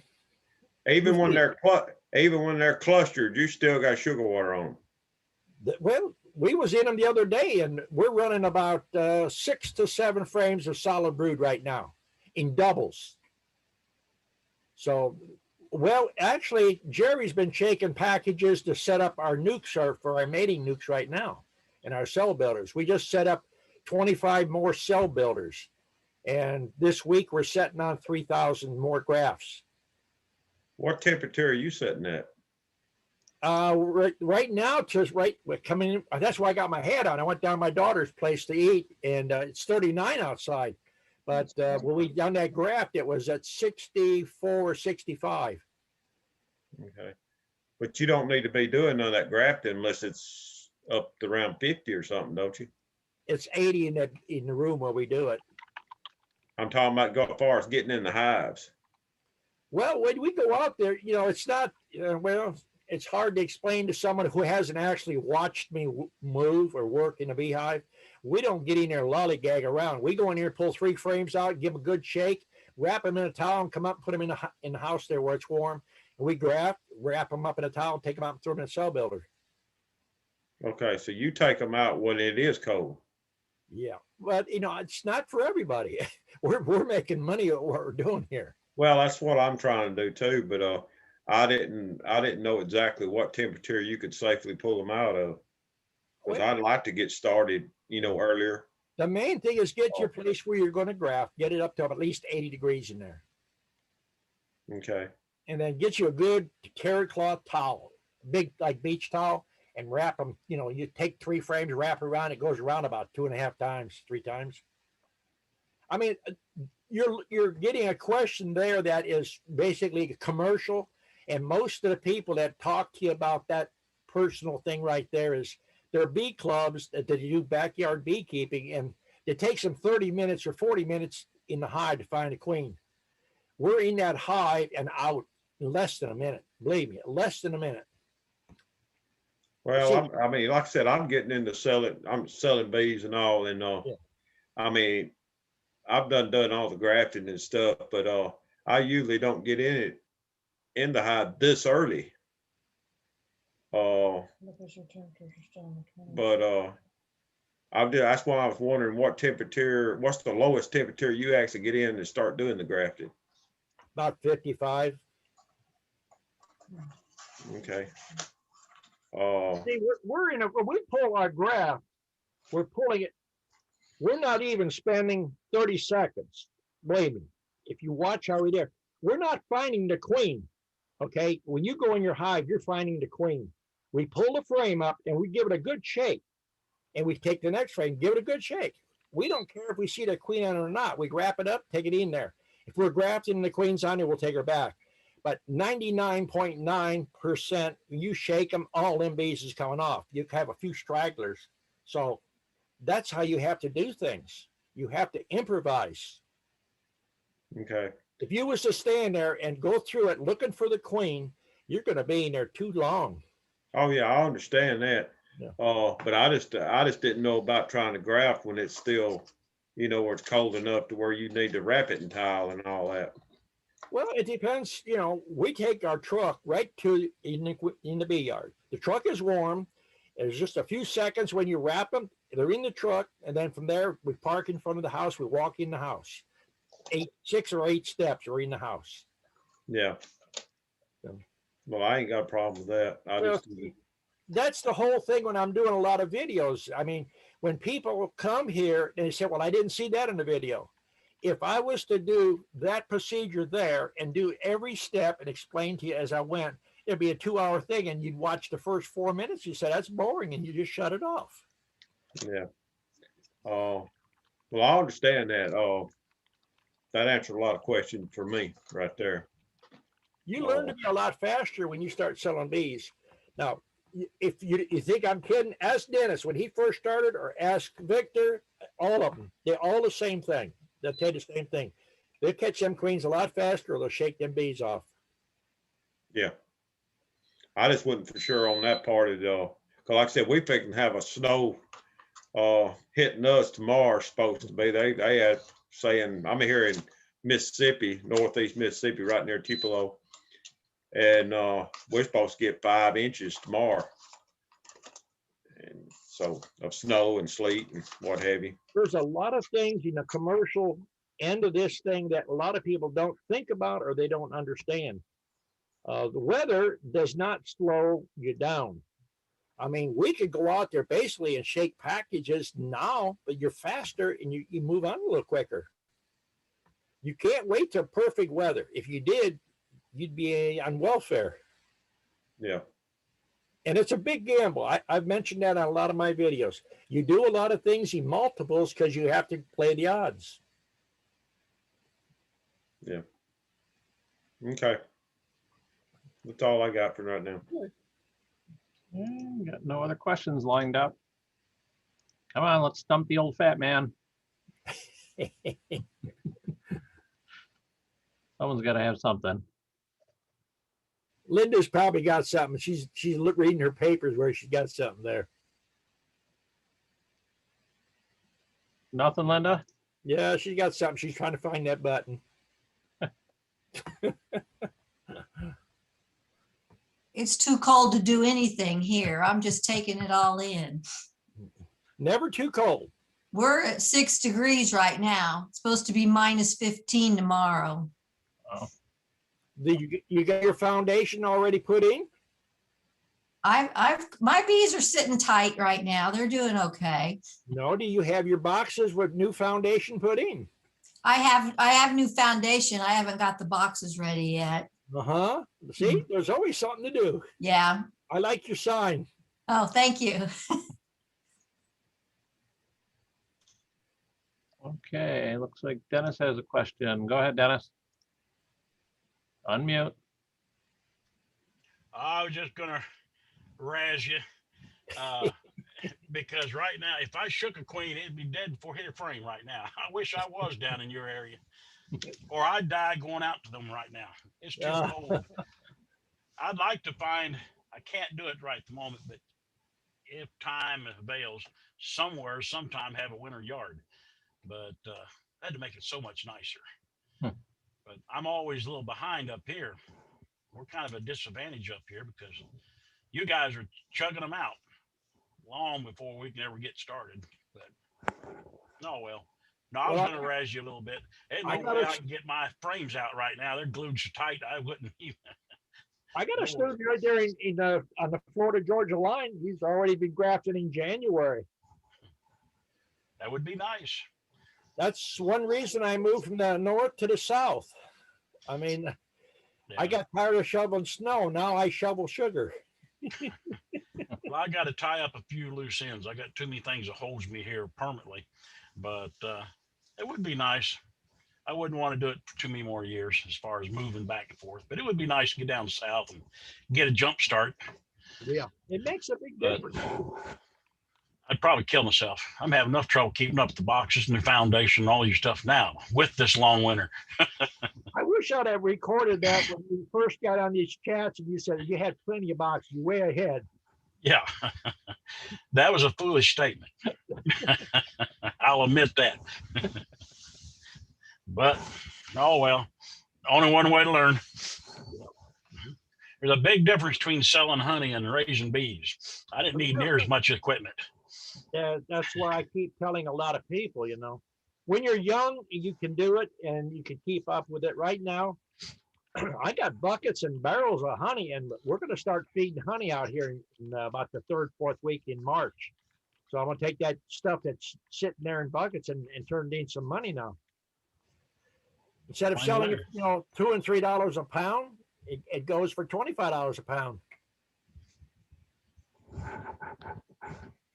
even when feed. they're clustered, you still got sugar water on. Well, we was in them the other day, and we're running about 6 to 7 frames of solid brood right now in doubles. So, well, actually, Jerry's been shaking packages to set up our nukes for our mating nukes right now and our cell builders. We just set up 25 more cell builders. And this week we're setting on 3,000 more grafts. What temperature are you setting at? Right now, we're coming in. That's why I got my hat on. I went down to my daughter's place to eat, and it's 39 outside. But when we done that graft, it was at 64 or 65. Okay. But you don't need to be doing none of that grafting unless it's up to around 50 or something, don't you? It's 80 in the room where we do it. I'm talking about go as far as getting in the hives. Well, when we go out there, you know, it's not, well, it's hard to explain to someone who hasn't actually watched me move or work in a beehive. We don't get in there lollygag around. We go in here, pull 3 frames out, give them a good shake, wrap them in a towel, and come up and put them in the house there where it's warm. And we graft, wrap them up in a towel, take them out and throw them in a cell builder. Okay, so you take them out when it is cold. Yeah, but you know, it's not for everybody. We're making money at what we're doing here. Well, that's what I'm trying to do too, but I didn't know exactly what temperature you could safely pull them out of. Because I'd like to get started, earlier. The main thing is get your place where you're going to graft, get it up to at least 80 degrees in there. Okay. And then get you a good terry cloth towel, big like beach towel, and wrap them. You know, you take 3 frames, wrap around. It goes around about 2.5 times, 3 times. I mean, you're getting a question there that is basically commercial, and most of the people that talk to you about that personal thing right there is there are bee clubs that do backyard beekeeping, and it takes them 30 minutes or 40 minutes in the hive to find a queen. We're in that hive and out in less than a minute. Believe me, less than a minute. Well, I mean, like I said, I'm getting into selling. I'm selling bees and all, and Yeah. I mean, I've done all the grafting and stuff, but I usually don't get in the hive this early. But that's why I was wondering what's the lowest temperature you actually get in and start doing the grafting? About 55. Okay. See, when we pull our graft, we're pulling it. We're not even spending 30 seconds. Believe me, if you watch how we do, we're not finding the queen. Okay, when you go in your hive, you're finding the queen. We pull the frame up and we give it a good shake, and we take the next frame, give it a good shake. We don't care if we see the queen on it or not. We wrap it up, take it in there. If we're grafting and the queen's on it, we'll take her back. But 99.9%, you shake them, all them bees is coming off. You have a few stragglers. So that's how you have to do things. You have to improvise. Okay. If you was to stand there and go through it looking for the queen, you're going to be in there too long. Oh yeah, I understand that. Yeah. But I just didn't know about trying to graft when it's still, where it's cold enough to where you need to wrap it in tile and all that. Well, it depends. We take our truck right to in the bee yard. The truck is warm. There's just a few seconds when you wrap them. They're in the truck, and then from there we park in front of the house. We walk in the house. 6 or 8 steps are in the house. Yeah. Yeah. Well, I ain't got a problem with that. That's the whole thing when I'm doing a lot of videos. I mean, when people come here and they say, well, I didn't see that in the video. If I was to do that procedure there and do every step and explain to you as I went, it'd be a 2-hour thing, and you'd watch the first 4 minutes. You say, that's boring, and you just shut it off. Yeah. Well, I understand that. That answered a lot of questions for me right there. You learn to be a lot faster when you start selling bees. Now, if you think I'm kidding, ask Dennis when he first started, or ask Victor, all of them. They're all the same thing. they'll tell you the same thing. They'll catch them queens a lot faster, or they'll shake them bees off. Yeah. I just wasn't for sure on that part of the, cause like I said, we fixing to have a snow hitting us tomorrow, supposed to be. They had saying, I'm here in Mississippi, northeast Mississippi, right near Tupelo. And we're supposed to get 5 inches tomorrow. And so of snow and sleet and what have you. There's a lot of things in the commercial end of this thing that a lot of people don't think about or they don't understand. The weather does not slow you down. I mean, we could go out there basically and shake packages now, but you're faster and you move on a little quicker. You can't wait till perfect weather. If you did, you'd be on welfare. Yeah. And it's a big gamble. I've mentioned that on a lot of my videos. You do a lot of things in multiples because you have to play the odds. Yeah. Okay. That's all I got for right now. Got no other questions lined up. Come on, let's stump the old fat man. Someone's got to have something. Linda's probably got something. She's reading her papers where she got something there. Nothing, Linda? Yeah, she got something. She's trying to find that button. It's too cold to do anything here. I'm just taking it all in. Never too cold. We're at 6 degrees right now. It's supposed to be minus 15 tomorrow. Oh. You got your foundation already put in? My bees are sitting tight right now. They're doing okay. No, do you have your boxes with new foundation put in? I have new foundation. I haven't got the boxes ready yet. Uh-huh. See, there's always something to do. Yeah. I like your sign. Oh, thank you. Okay, looks like Dennis has a question. Go ahead, Dennis. Unmute. I was just gonna razz you because right now, if I shook a queen, it'd be dead before it hit a frame right now. I wish I was down in your area, or I'd die going out to them right now. It's too cold. I'd like to find, I can't do it right at the moment, but if time avails, somewhere, sometime have a winter yard. But I had to make it so much nicer. But I'm always a little behind up here. We're kind of a disadvantage up here because you guys are chugging them out long before we can ever get started. But oh well. No, I was going to razz you a little bit. Ain't no way I can get my frames out right now. They're glued so tight I wouldn't even. I got a student right there on the Florida-Georgia line. He's already been grafted in January. That would be nice. That's one reason I moved from the north to the south. I mean, yeah. I got tired of shoveling snow. Now I shovel sugar. Well, I got to tie up a few loose ends. I got too many things that holds me here permanently, but it would be nice. I wouldn't want to do it for too many more years as far as moving back and forth, but it would be nice to get down south and get a jump start. Yeah, it makes a big difference. I'd probably kill myself. I'm having enough trouble keeping up with the boxes and the foundation and all your stuff now with this long winter. I wish I'd have recorded that when we first got on these chats and you said you had plenty of boxes. You're way ahead. Yeah, that was a foolish statement. I'll admit that. But, oh well, only one way to learn. There's a big difference between selling honey and raising bees. I didn't need near as much equipment. Yeah, that's why I keep telling a lot of people, you know, when you're young, you can do it and you can keep up with it. Right now, I got buckets and barrels of honey, and we're going to start feeding honey out here in about the 3rd, 4th week in March. So I'm going to take that stuff that's sitting there in buckets and turn it into some money now. Instead of selling it, you know, $2 and $3 a pound, it goes for $25 a pound.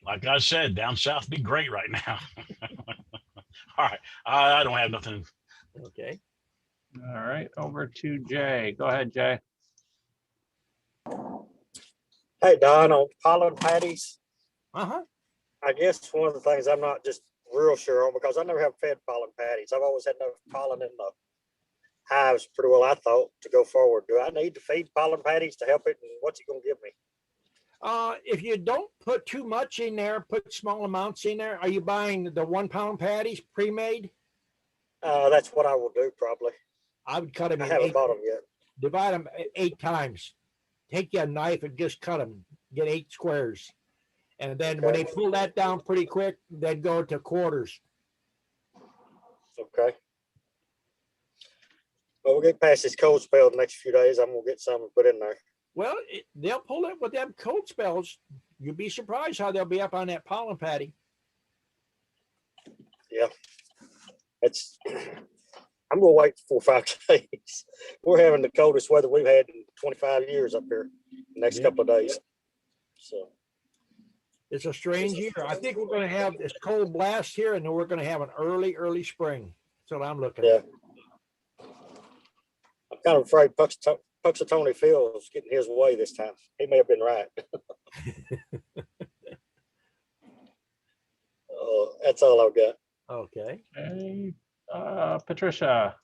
Like I said, down south be great right now. All right, I don't have nothing. Okay. All right, over to Jay. Go ahead, Jay. Hey, Don, on pollen patties. Uh-huh. I guess one of the things I'm not just real sure on because I never have fed pollen patties. I've always had enough pollen in the hives pretty well, I thought, to go forward. Do I need to feed pollen patties to help it? And what's it going to give me? If you don't put too much in there, put small amounts in there. Are you buying the 1 pound patties pre-made? That's what I will do probably. I would cut them I in haven't 8, bought them yet. divide them 8 times. Take your knife and just cut them, get 8 squares. And then when they pull that down pretty quick, then go to quarters. Okay. Well, we'll get past this cold spell the next few days. I'm going to get some and put in there. Well, they'll pull it with them cold spells. You'd be surprised how they'll be up on that pollen patty. Yeah. I'm going to wait 4 or 5 days. We're having the coldest weather we've had in 25 years up here the next couple of days. So it's a strange year. I think we're going to have this cold blast here, and then we're going to have an early spring. That's what I'm looking at. I'm kind of afraid Puxatony Phil is getting his way this time. He may have been right. That's all I've got. Okay. Patricia.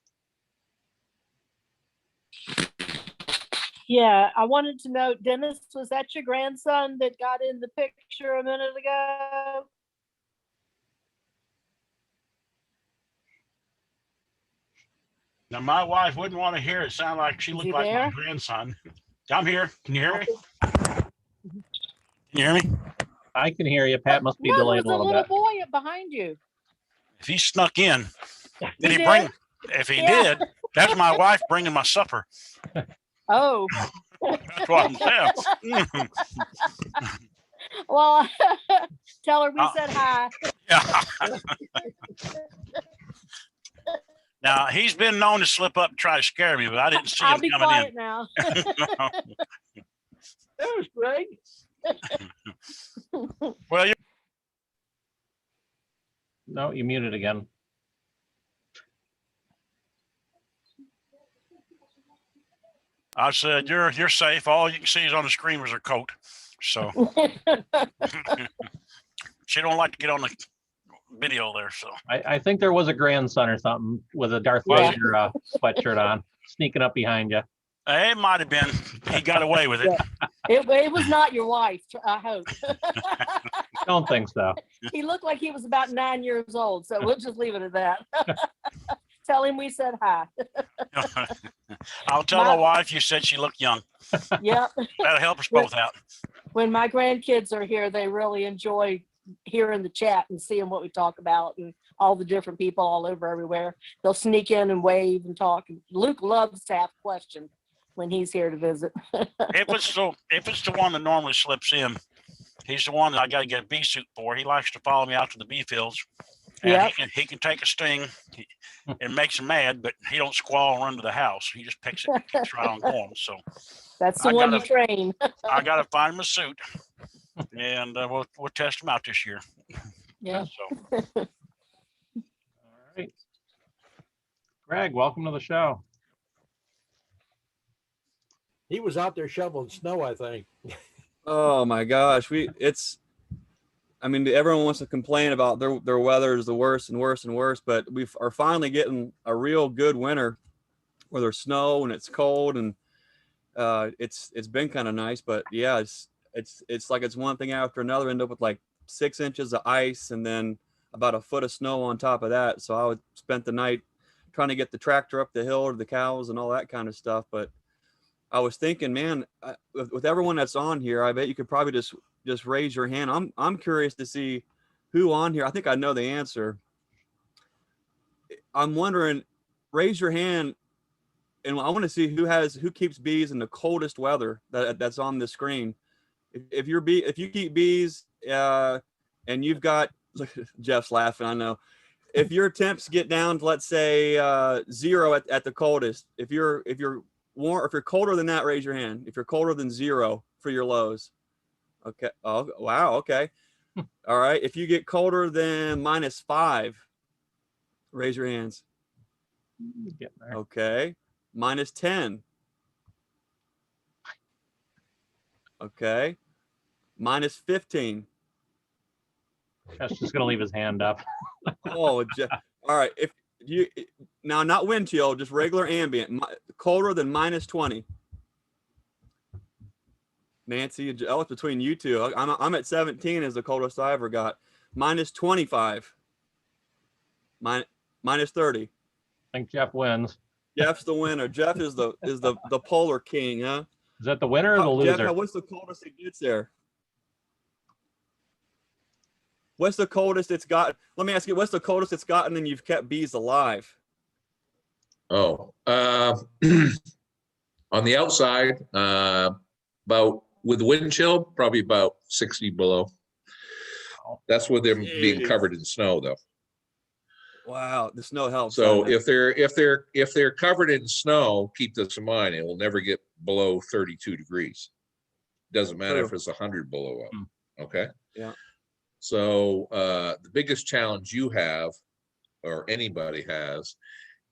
Yeah, I wanted to know, Dennis, was that your grandson that got in the picture a minute ago? Now, my wife wouldn't want to hear it sound like she looked like my grandson. I'm here. Can you hear me? Can you hear me? I can hear you. Pat must be delayed a little bit. There's a little boy behind you. If he snuck in, did he did? bring? If he did, that's my wife bringing my supper. Oh. That's what I'm saying. Well, tell her we said hi. Yeah. Now, he's been known to slip up and try to scare me, but I didn't see him coming in. I'll be quiet now. That was Greg. Well, no, you muted again. I said, you're safe. All you can see is on the screen was her coat. So she don't like to get on the video there. So I think there was a grandson or something with a Darth Vader sweatshirt on, sneaking up behind you. It might have been. He got away with it. Yeah. It was not your wife, I hope. Don't think so. He looked like he was about 9 years old, so we'll just leave it at that. Tell him we said hi. I'll tell my wife you said she looked young. Yep. That'll help us both out. When my grandkids are here, they really enjoy hearing the chat and seeing what we talk about and all the different people all over everywhere. They'll sneak in and wave and talk. Luke loves to ask questions when he's here to visit. If it's the one that normally slips in, he's the one that I got to get a bee suit for. He likes to follow me out to the bee fields. And he can take a sting. It makes him mad, but he don't squall and run to the house. He just picks it, keeps right on going. So that's the one you train. I got to find him a suit, and we'll test him out this year. Yeah. So. All right. Greg, welcome to the show. He was out there shoveling snow, I think. Oh my gosh, I mean, everyone wants to complain about their weather is the worst and worse and worse, but we are finally getting a real good winter where there's snow and it's cold and it's been kind of nice. But yeah, it's like it's one thing after another. End up with like 6 inches of ice and then about a foot of snow on top of that. So I spent the night trying to get the tractor up the hill to the cows and all that kind of stuff. But I was thinking, man, with everyone that's on here, I bet you could probably just raise your hand. I'm curious to see who on here. I think I know the answer. I'm wondering, raise your hand, and I want to see who keeps bees in the coldest weather that's on the screen. If you keep bees, and you've got Jeff's laughing, I know. If your temps get down to, let's say 0 at the coldest, if you're warm, if you're colder than that, raise your hand. If you're colder than 0 for your lows. Okay. Oh, wow. Okay. All right. If you get colder than -5, raise your hands. Okay. -10. Okay. -15. Jeff's just gonna leave his hand up. Oh, all right. If you now not wind chill, just regular ambient, colder than -20. Nancy, it's between you two. I'm at 17 is the coldest I ever got. -25. -30. I think Jeff wins. Jeff's the winner. Jeff is the polar king, huh? Is that the winner or the loser? Jeff, what's the coldest it gets there? What's the coldest it's got? Let me ask you, what's the coldest it's gotten and you've kept bees alive? Oh, on the outside, about with wind chill, probably about 60 below. That's with them being covered in snow, though. Wow, the snow helps. So if they're covered in snow, keep this in mind, it will never get below 32 degrees. Doesn't matter if it's 100 below up. Okay. Yeah. So the biggest challenge you have, or anybody has,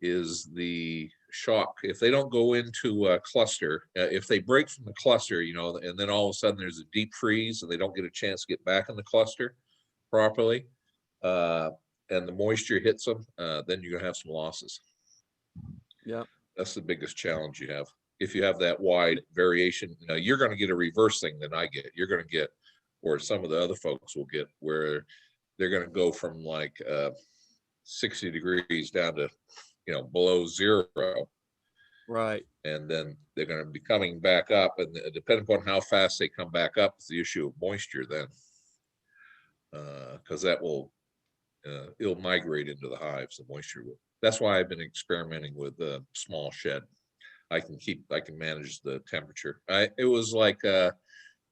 is the shock. If they don't go into a cluster, if they break from the cluster, you know, and then all of a sudden there's a deep freeze and they don't get a chance to get back in the cluster properly, and the moisture hits them, then you're gonna have some losses. Yeah, that's the biggest challenge you have. If you have that wide variation, you know, you're gonna get a reverse thing than I get. You're gonna get, or some of the other folks will get, where they're gonna go from like 60 degrees down to, you know, below 0. Right. And then they're going to be coming back up, and depending upon how fast they come back up, it's the issue of moisture then, because that will it'll migrate into the hives. The moisture will. That's why I've been experimenting with a small shed. I can manage the temperature. It was like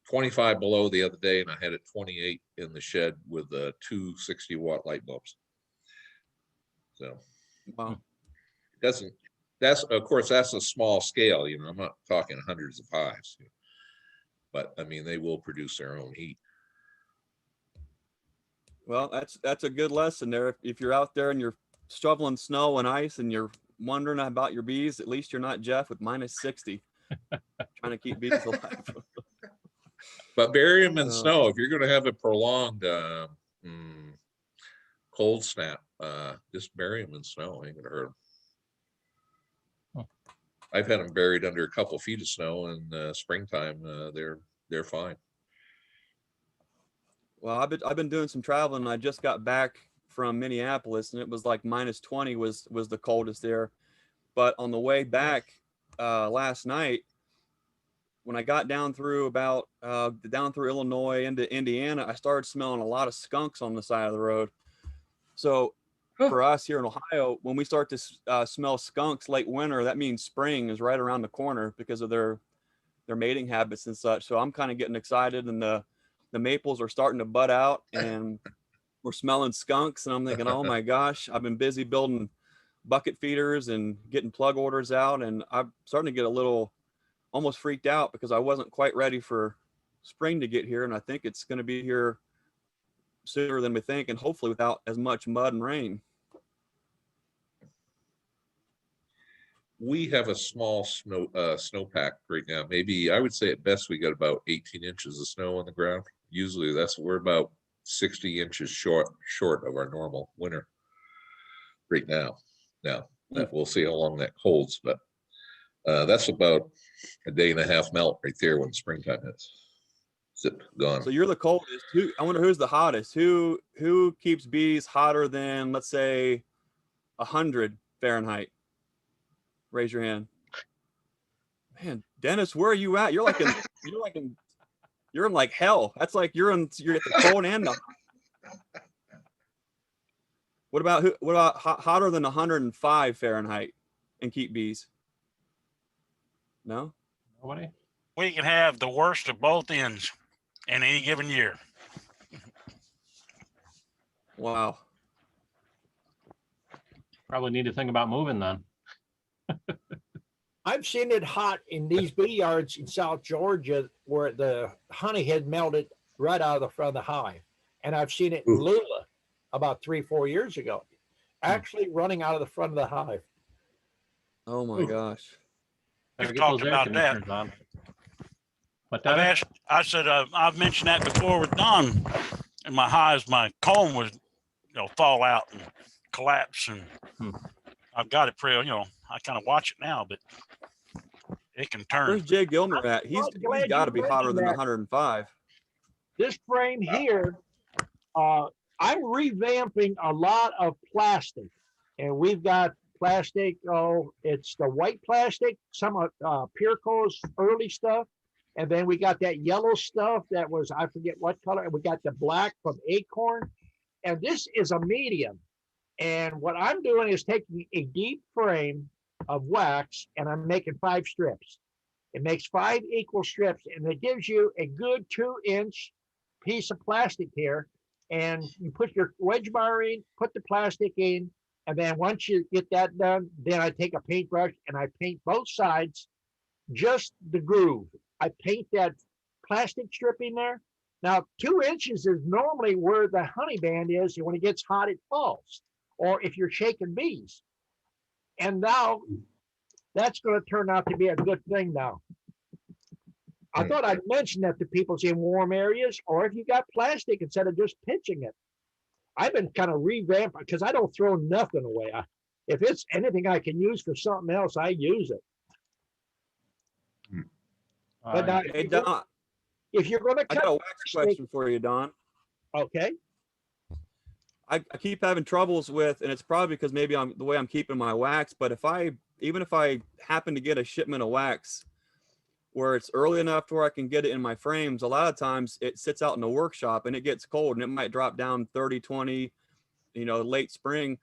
25 below the other day, and I had it 28 in the shed with 2 60-watt light bulbs. So, wow. That's of course that's a small scale, you know, I'm not talking hundreds of hives, but I mean, they will produce their own heat. Well, that's a good lesson there. If you're out there and you're shoveling snow and ice and you're wondering about your bees, at least you're not Jeff with -60 trying to keep bees alive. But bury them in snow. If you're going to have a prolonged cold snap, just bury them in snow. Ain't gonna hurt them. I've had them buried under a couple feet of snow in springtime. They're fine. Well, I've been doing some traveling, and I just got back from Minneapolis, and it was like -20 was the coldest there. But on the way back last night, when I got down through Illinois into Indiana, I started smelling a lot of skunks on the side of the road. So for us here in Ohio, when we start to smell skunks late winter, that means spring is right around the corner because of their mating habits and such. So I'm kind of getting excited, and the maples are starting to bud out, and we're smelling skunks, and I'm thinking, oh my gosh, I've been busy building bucket feeders and getting plug orders out, and I'm starting to get a little almost freaked out because I wasn't quite ready for spring to get here, and I think it's going to be here sooner than we think, and hopefully without as much mud and rain. We have a small snowpack right now. Maybe I would say at best we got about 18 inches of snow on the ground. Usually we're about 60 inches short of our normal winter right now. Now we'll see how long that holds, but that's about a day and a half melt right there when springtime is. Zip, gone. So you're the coldest. I wonder who's the hottest. Who keeps bees hotter than, let's say, 100 Fahrenheit? Raise your hand. Man, Dennis, where are you at? You're in like hell. That's like you're at the cold and the. What about hotter than 105 Fahrenheit and keep bees? No? Nobody? We can have the worst of both ends in any given year. Wow. Probably need to think about moving then. I've seen it hot in these bee yards in South Georgia where the honey had melted right out of the front of the hive. And I've seen it in Lula about 3-4 years ago, actually running out of the front of the hive. Oh my gosh. We've talked about that. But I've mentioned that before with Don, in my hives, my comb was, fall out and collapse. And I've got it pretty, I kind of watch it now, but it can turn. Where's Jay Gilmer at? He's got to be hotter than 105. This frame here, I'm revamping a lot of plastic, and we've got plastic. Oh, it's the white plastic, some of Pureco's early stuff, and then we got that yellow stuff that was, I forget what color, and we got the black from Acorn, and this is a medium. And what I'm doing is taking a deep frame of wax, and I'm making 5 strips. It makes 5 equal strips, and it gives you a good 2-inch piece of plastic here. And you put your wedge bar in, put the plastic in, and then once you get that done, then I take a paintbrush and I paint both sides, just the groove. I paint that plastic strip in there. Now, 2 inches is normally where the honey band is, and when it gets hot, it falls, or if you're shaking bees. And now, that's going to turn out to be a good thing now. I thought I'd mention that to people in warm areas, or if you got plastic, instead of just pitching it. I've been kind of revamping because I don't throw nothing away. If it's anything I can use for something else, I use it. But now, Hey, Don, if you're going to I cut got a wax question for you, Don. Okay. I keep having troubles with, and it's probably because maybe I'm the way I'm keeping my wax, but even if I happen to get a shipment of wax where it's early enough to where I can get it in my frames, a lot of times it sits out in the workshop and it gets cold and it might drop down 30, 20, late spring.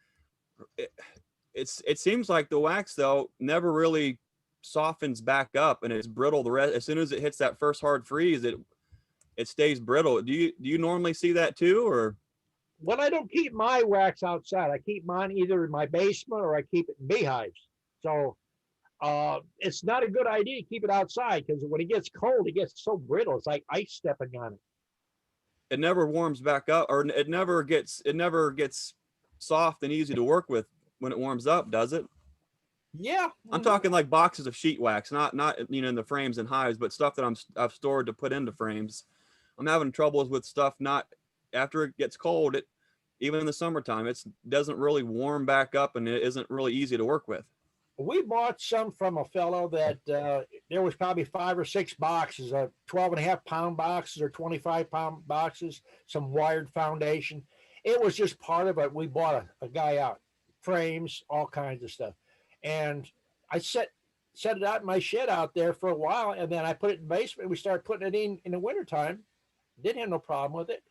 It seems like the wax though never really softens back up, and it's brittle the rest. As soon as it hits that first hard freeze, it stays brittle. Do you normally see that too, or? Well, I don't keep my wax outside. I keep mine either in my basement or I keep it in beehives. So it's not a good idea to keep it outside, because when it gets cold, it gets so brittle. It's like ice stepping on it. It never warms back up, or it never gets soft and easy to work with when it warms up, does it? Yeah. I'm talking like boxes of sheet wax, not in the frames and hives, but stuff that I've stored to put into frames. I'm having troubles with stuff not after it gets cold. Even in the summertime, it doesn't really warm back up, and it isn't really easy to work with. We bought some from a fellow that there was probably 5 or 6 boxes of 12.5-pound boxes or 25-pound boxes, some wired foundation. It was just part of it. We bought a guy out, frames, all kinds of stuff. And I set it out in my shed out there for a while, and then I put it in the basement. We started putting it in the wintertime. Didn't have no problem with it.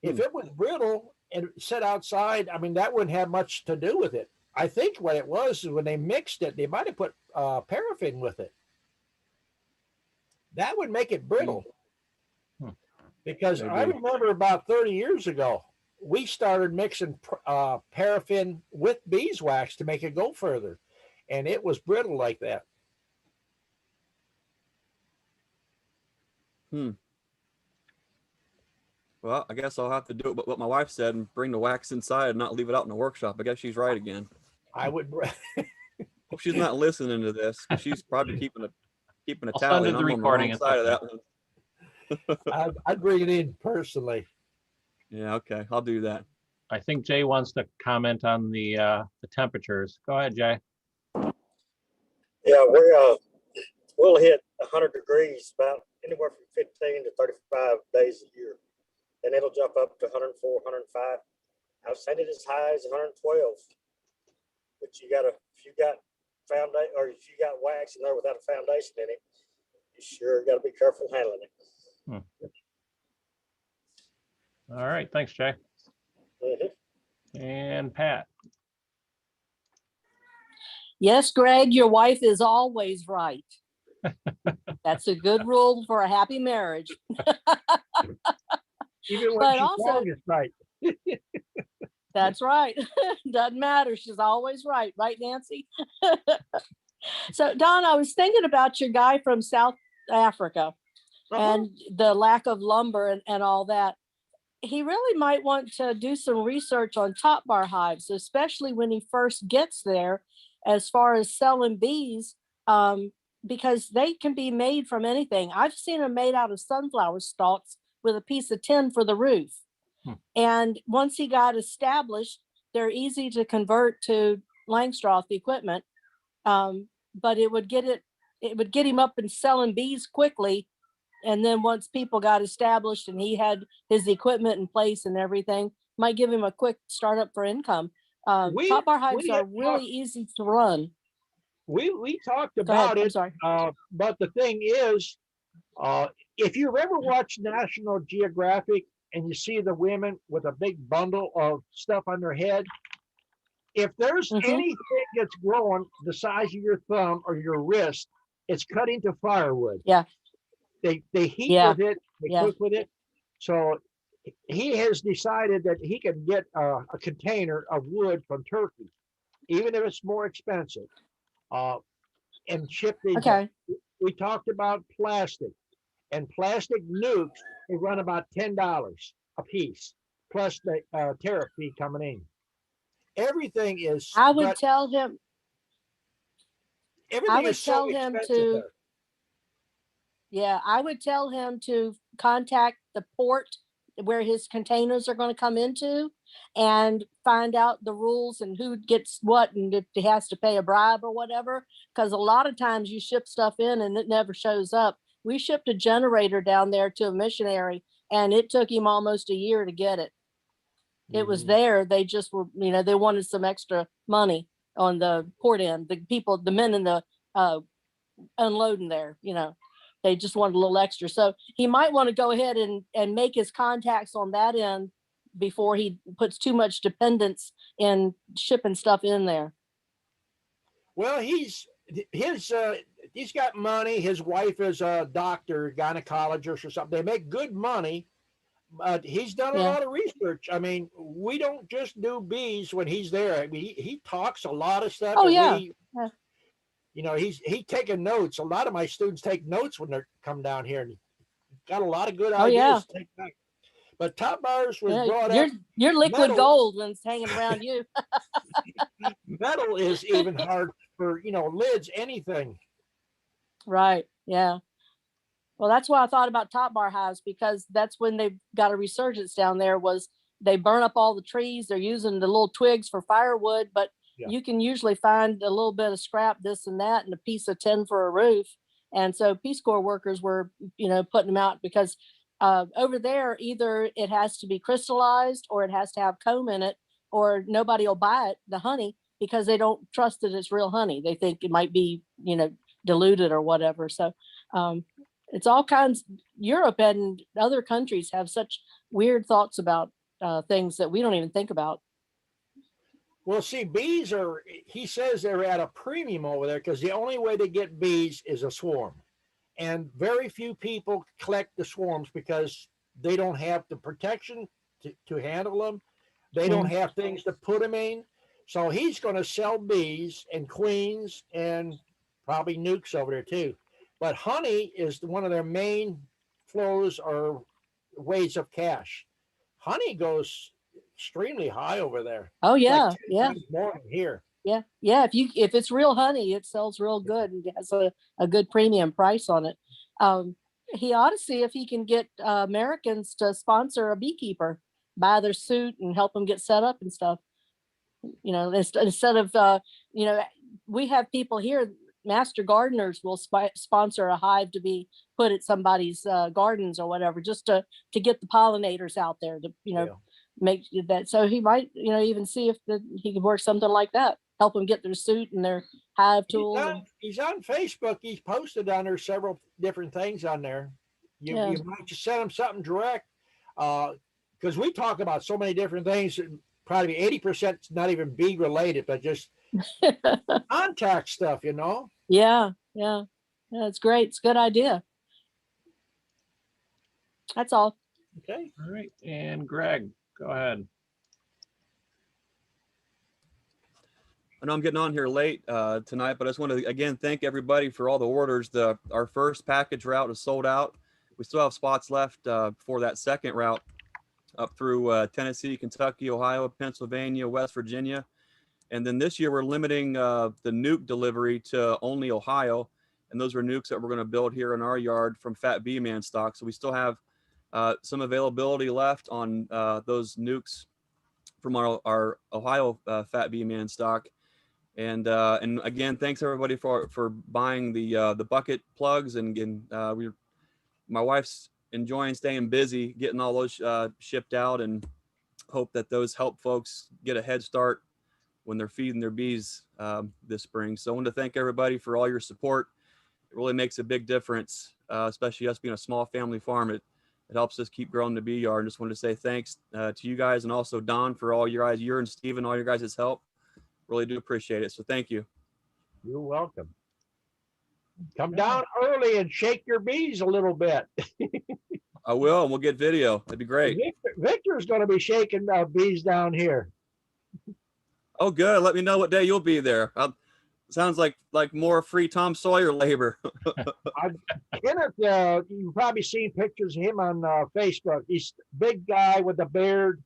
If it was brittle and set outside, I mean, that wouldn't have much to do with it. I think what it was is when they mixed it, they might have put paraffin with it. That would make it brittle. Because I remember about 30 years ago, we started mixing paraffin with beeswax to make it go further. And it was brittle like that. Well, I guess I'll have to do it, but what my wife said, and bring the wax inside and not leave it out in the workshop. I guess she's right again. I would. Hope she's not listening to this, because she's probably keeping a I'll tally. send her the recording. Side of that one. I'd bring it in personally. Yeah, okay, I'll do that. I think Jay wants to comment on the temperatures. Go ahead, Jay. Yeah, we'll hit 100 degrees about anywhere from 15 to 35 days a year. Then it'll jump up to 104, 105. I've seen it as high as 112. But if you got foundation, or if you got wax in there without a foundation in it, you sure got to be careful handling it. All right, thanks, Jay. And Pat. Yes, Greg, your wife is always right. That's a good rule for a happy marriage. Even when But she's also- wrong, it's right. That's right. Doesn't matter. She's always right. Right, Nancy? So, Don, I was thinking about your guy from South Africa and the lack of lumber and all that. He really might want to do some research on top bar hives, especially when he first gets there, as far as selling bees, because they can be made from anything. I've seen them made out of sunflower stalks with a piece of tin for the roof. And once he got established, they're easy to convert to Langstroth equipment. But it would get him up and selling bees quickly. And then once people got established and he had his equipment in place and everything, might give him a quick startup for income. Top bar hives are really easy to run. We talked Go ahead. about I'm it, sorry. but the thing is, if you've ever watched National Geographic and you see the women with a big bundle of stuff on their head, if there's anything that's growing the size of your thumb or your wrist, it's cut into firewood. Yeah. They heat with it, they cook with it. So he has decided that he can get a container of wood from Turkey, even if it's more expensive, and ship these up. We talked about plastic, and plastic nukes, they run about $10 a piece, plus the tariff fee coming in. Everything is. I would tell him. Everything is so expensive there. Yeah, I would tell him to contact the port where his containers are going to come into and find out the rules and who gets what and if he has to pay a bribe or whatever. Because a lot of times you ship stuff in and it never shows up. We shipped a generator down there to a missionary and it took him almost a year to get it. It was there. They just were, they wanted some extra money on the port end. The men in the unloading there, they just wanted a little extra. So he might want to go ahead and make his contacts on that end before he puts too much dependence in shipping stuff in there. Well, he's got money. His wife is a doctor, gynecologist or something. They make good money. But he's done a lot of research. I mean, we don't just do bees when he's there. I mean, he talks a lot of stuff. Oh, yeah. He's taking notes. A lot of my students take notes when they come down here, and got a lot of good ideas. ideas to take back. But top bars was brought up. You're liquid gold when it's hanging around you. Metal is even hard for lids, anything. Right. Yeah. Well, that's why I thought about top bar hives, because that's when they got a resurgence down there. Was they burn up all the trees? They're using the little twigs for firewood, but you can usually find a little bit of scrap, this and that, and a piece of tin for a roof. And so Peace Corps workers were, putting them out because over there, either it has to be crystallized or it has to have comb in it, or nobody will buy it, the honey, because they don't trust that it's real honey. They think it might be, diluted or whatever. So it's all kinds. Europe and other countries have such weird thoughts about things that we don't even think about. Well, see, bees he says they're at a premium over there because the only way to get bees is a swarm. And very few people collect the swarms because they don't have the protection to handle them. They don't have things to put them in. So he's going to sell bees and queens and probably nukes over there too. But honey is one of their main flows or ways of cash. Honey goes extremely high over there. Oh yeah, like yeah. More than here. Yeah, yeah. If it's real honey, it sells real good and has a good premium price on it. He ought to see if he can get Americans to sponsor a beekeeper, buy their suit and help them get set up and stuff. Instead of we have people here. Master gardeners will sponsor a hive to be put at somebody's gardens or whatever, just to get the pollinators out there to make that. So he might even see if he could work something like that, help them get their suit and their hive tools. He's on Facebook. He's posted on there several different things on there. You might just send him something direct, because we talk about so many different things. Probably 80% is not even bee related, but just contact stuff, Yeah, it's great. It's a good idea. That's all. Okay. All right. And Greg, go ahead. I know I'm getting on here late tonight, but I just want to again thank everybody for all the orders. Our first package route is sold out. We still have spots left for that second route up through Tennessee, Kentucky, Ohio, Pennsylvania, West Virginia. And then this year we're limiting the nuke delivery to only Ohio. And those are nukes that we're going to build here in our yard from Fat Bee Man stock. So we still have some availability left on those nukes from our Ohio Fat Bee Man stock. And again, thanks everybody for buying the bucket plugs, and my wife's enjoying staying busy getting all those shipped out, and hope that those help folks get a head start when they're feeding their bees this spring. So I want to thank everybody for all your support. It really makes a big difference, especially us being a small family farm. It helps us keep growing the bee yard. And just wanted to say thanks to you guys, and also Don for all your guys, you and Steven, all your guys' help. Really do appreciate it. So thank you. You're welcome. Come down early and shake your bees a little bit. I will, and we'll get video. That'd be great. Victor's going to be shaking bees down here. Oh, good. Let me know what day you'll be there. Sounds like more free Tom Sawyer labor. Kenneth, you've probably seen pictures of him on Facebook. He's a big guy with a beard.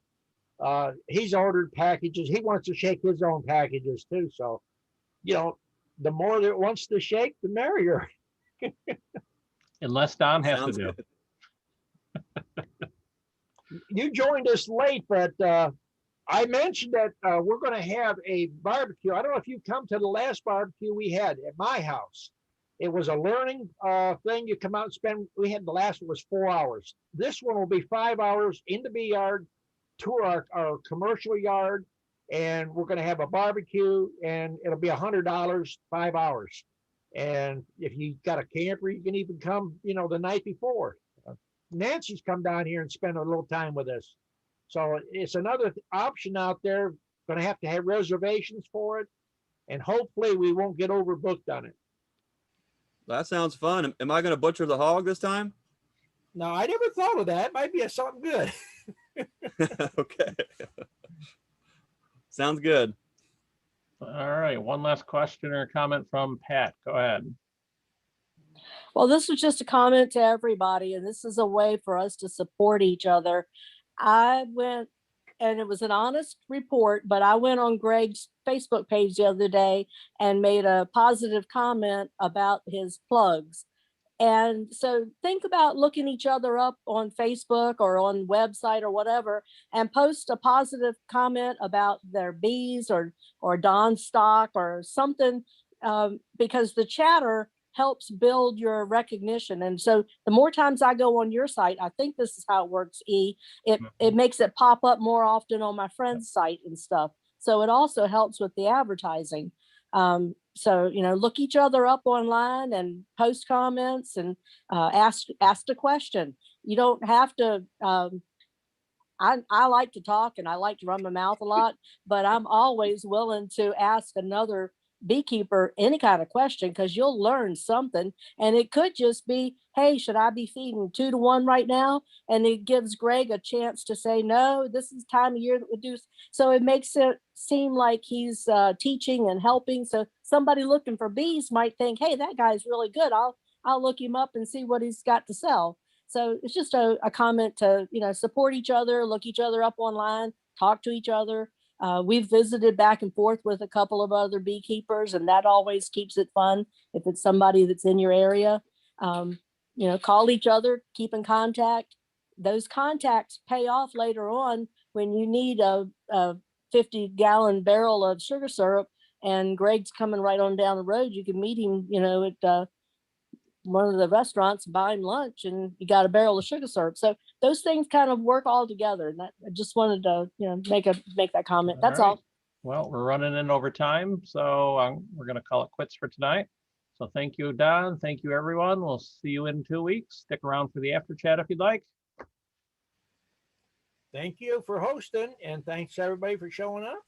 He's ordered packages. He wants to shake his own packages too. So, the more that wants to shake, the merrier. Unless Don has to do. You joined us late, but I mentioned that we're going to have a barbecue. I don't know if you come to the last barbecue we had at my house. It was a learning thing. You come out and spend. We had the last one was 4 hours. This one will be 5 hours in the bee yard, tour our commercial yard, and we're going to have a barbecue, and it'll be $100, 5 hours. And if you got a camper, you can even come, the night before. Nancy's come down here and spend a little time with us. So it's another option out there. Going to have reservations for it, and hopefully we won't get overbooked on it. That sounds fun. Am I going to butcher the hog this time? No, I never thought of that. Might be something good. Okay. Sounds good. All right. One last question or comment from Pat. Go ahead. Well, this was just a comment to everybody, and this is a way for us to support each other. I went, and it was an honest report, but I went on Greg's Facebook page the other day and made a positive comment about his plugs. And so think about looking each other up on Facebook or on website or whatever, and post a positive comment about their bees or Dawn stock or something, because the chatter helps build your recognition. And so the more times I go on your site, I think this is how it works, it makes it pop up more often on my friend's site and stuff. So it also helps with the advertising. So, look each other up online and post comments and ask a question. You don't have to, I like to talk and I like to run my mouth a lot, but I'm always willing to ask another beekeeper any kind of question, because you'll learn something. And it could just be, hey, should I be feeding 2 to 1 right now? And it gives Greg a chance to say, no, this is time of year that we do. So it makes it seem like he's teaching and helping. So somebody looking for bees might think, hey, that guy's really good. I'll look him up and see what he's got to sell. So it's just a comment to, support each other, look each other up online, talk to each other. We've visited back and forth with a couple of other beekeepers, and that always keeps it fun. If it's somebody that's in your area, call each other, keep in contact. Those contacts pay off later on when you need a 50-gallon barrel of sugar syrup and Greg's coming right on down the road. You can meet him, at one of the restaurants, buy him lunch, and you got a barrel of sugar syrup. So those things kind of work all together. And I just wanted to, make that comment. That's all. Well, we're running in over time, so we're going to call it quits for tonight. So thank you, Don. Thank you, everyone. We'll see you in 2 weeks. Stick around for the after chat if you'd like. Thank you for hosting, and thanks everybody for showing up.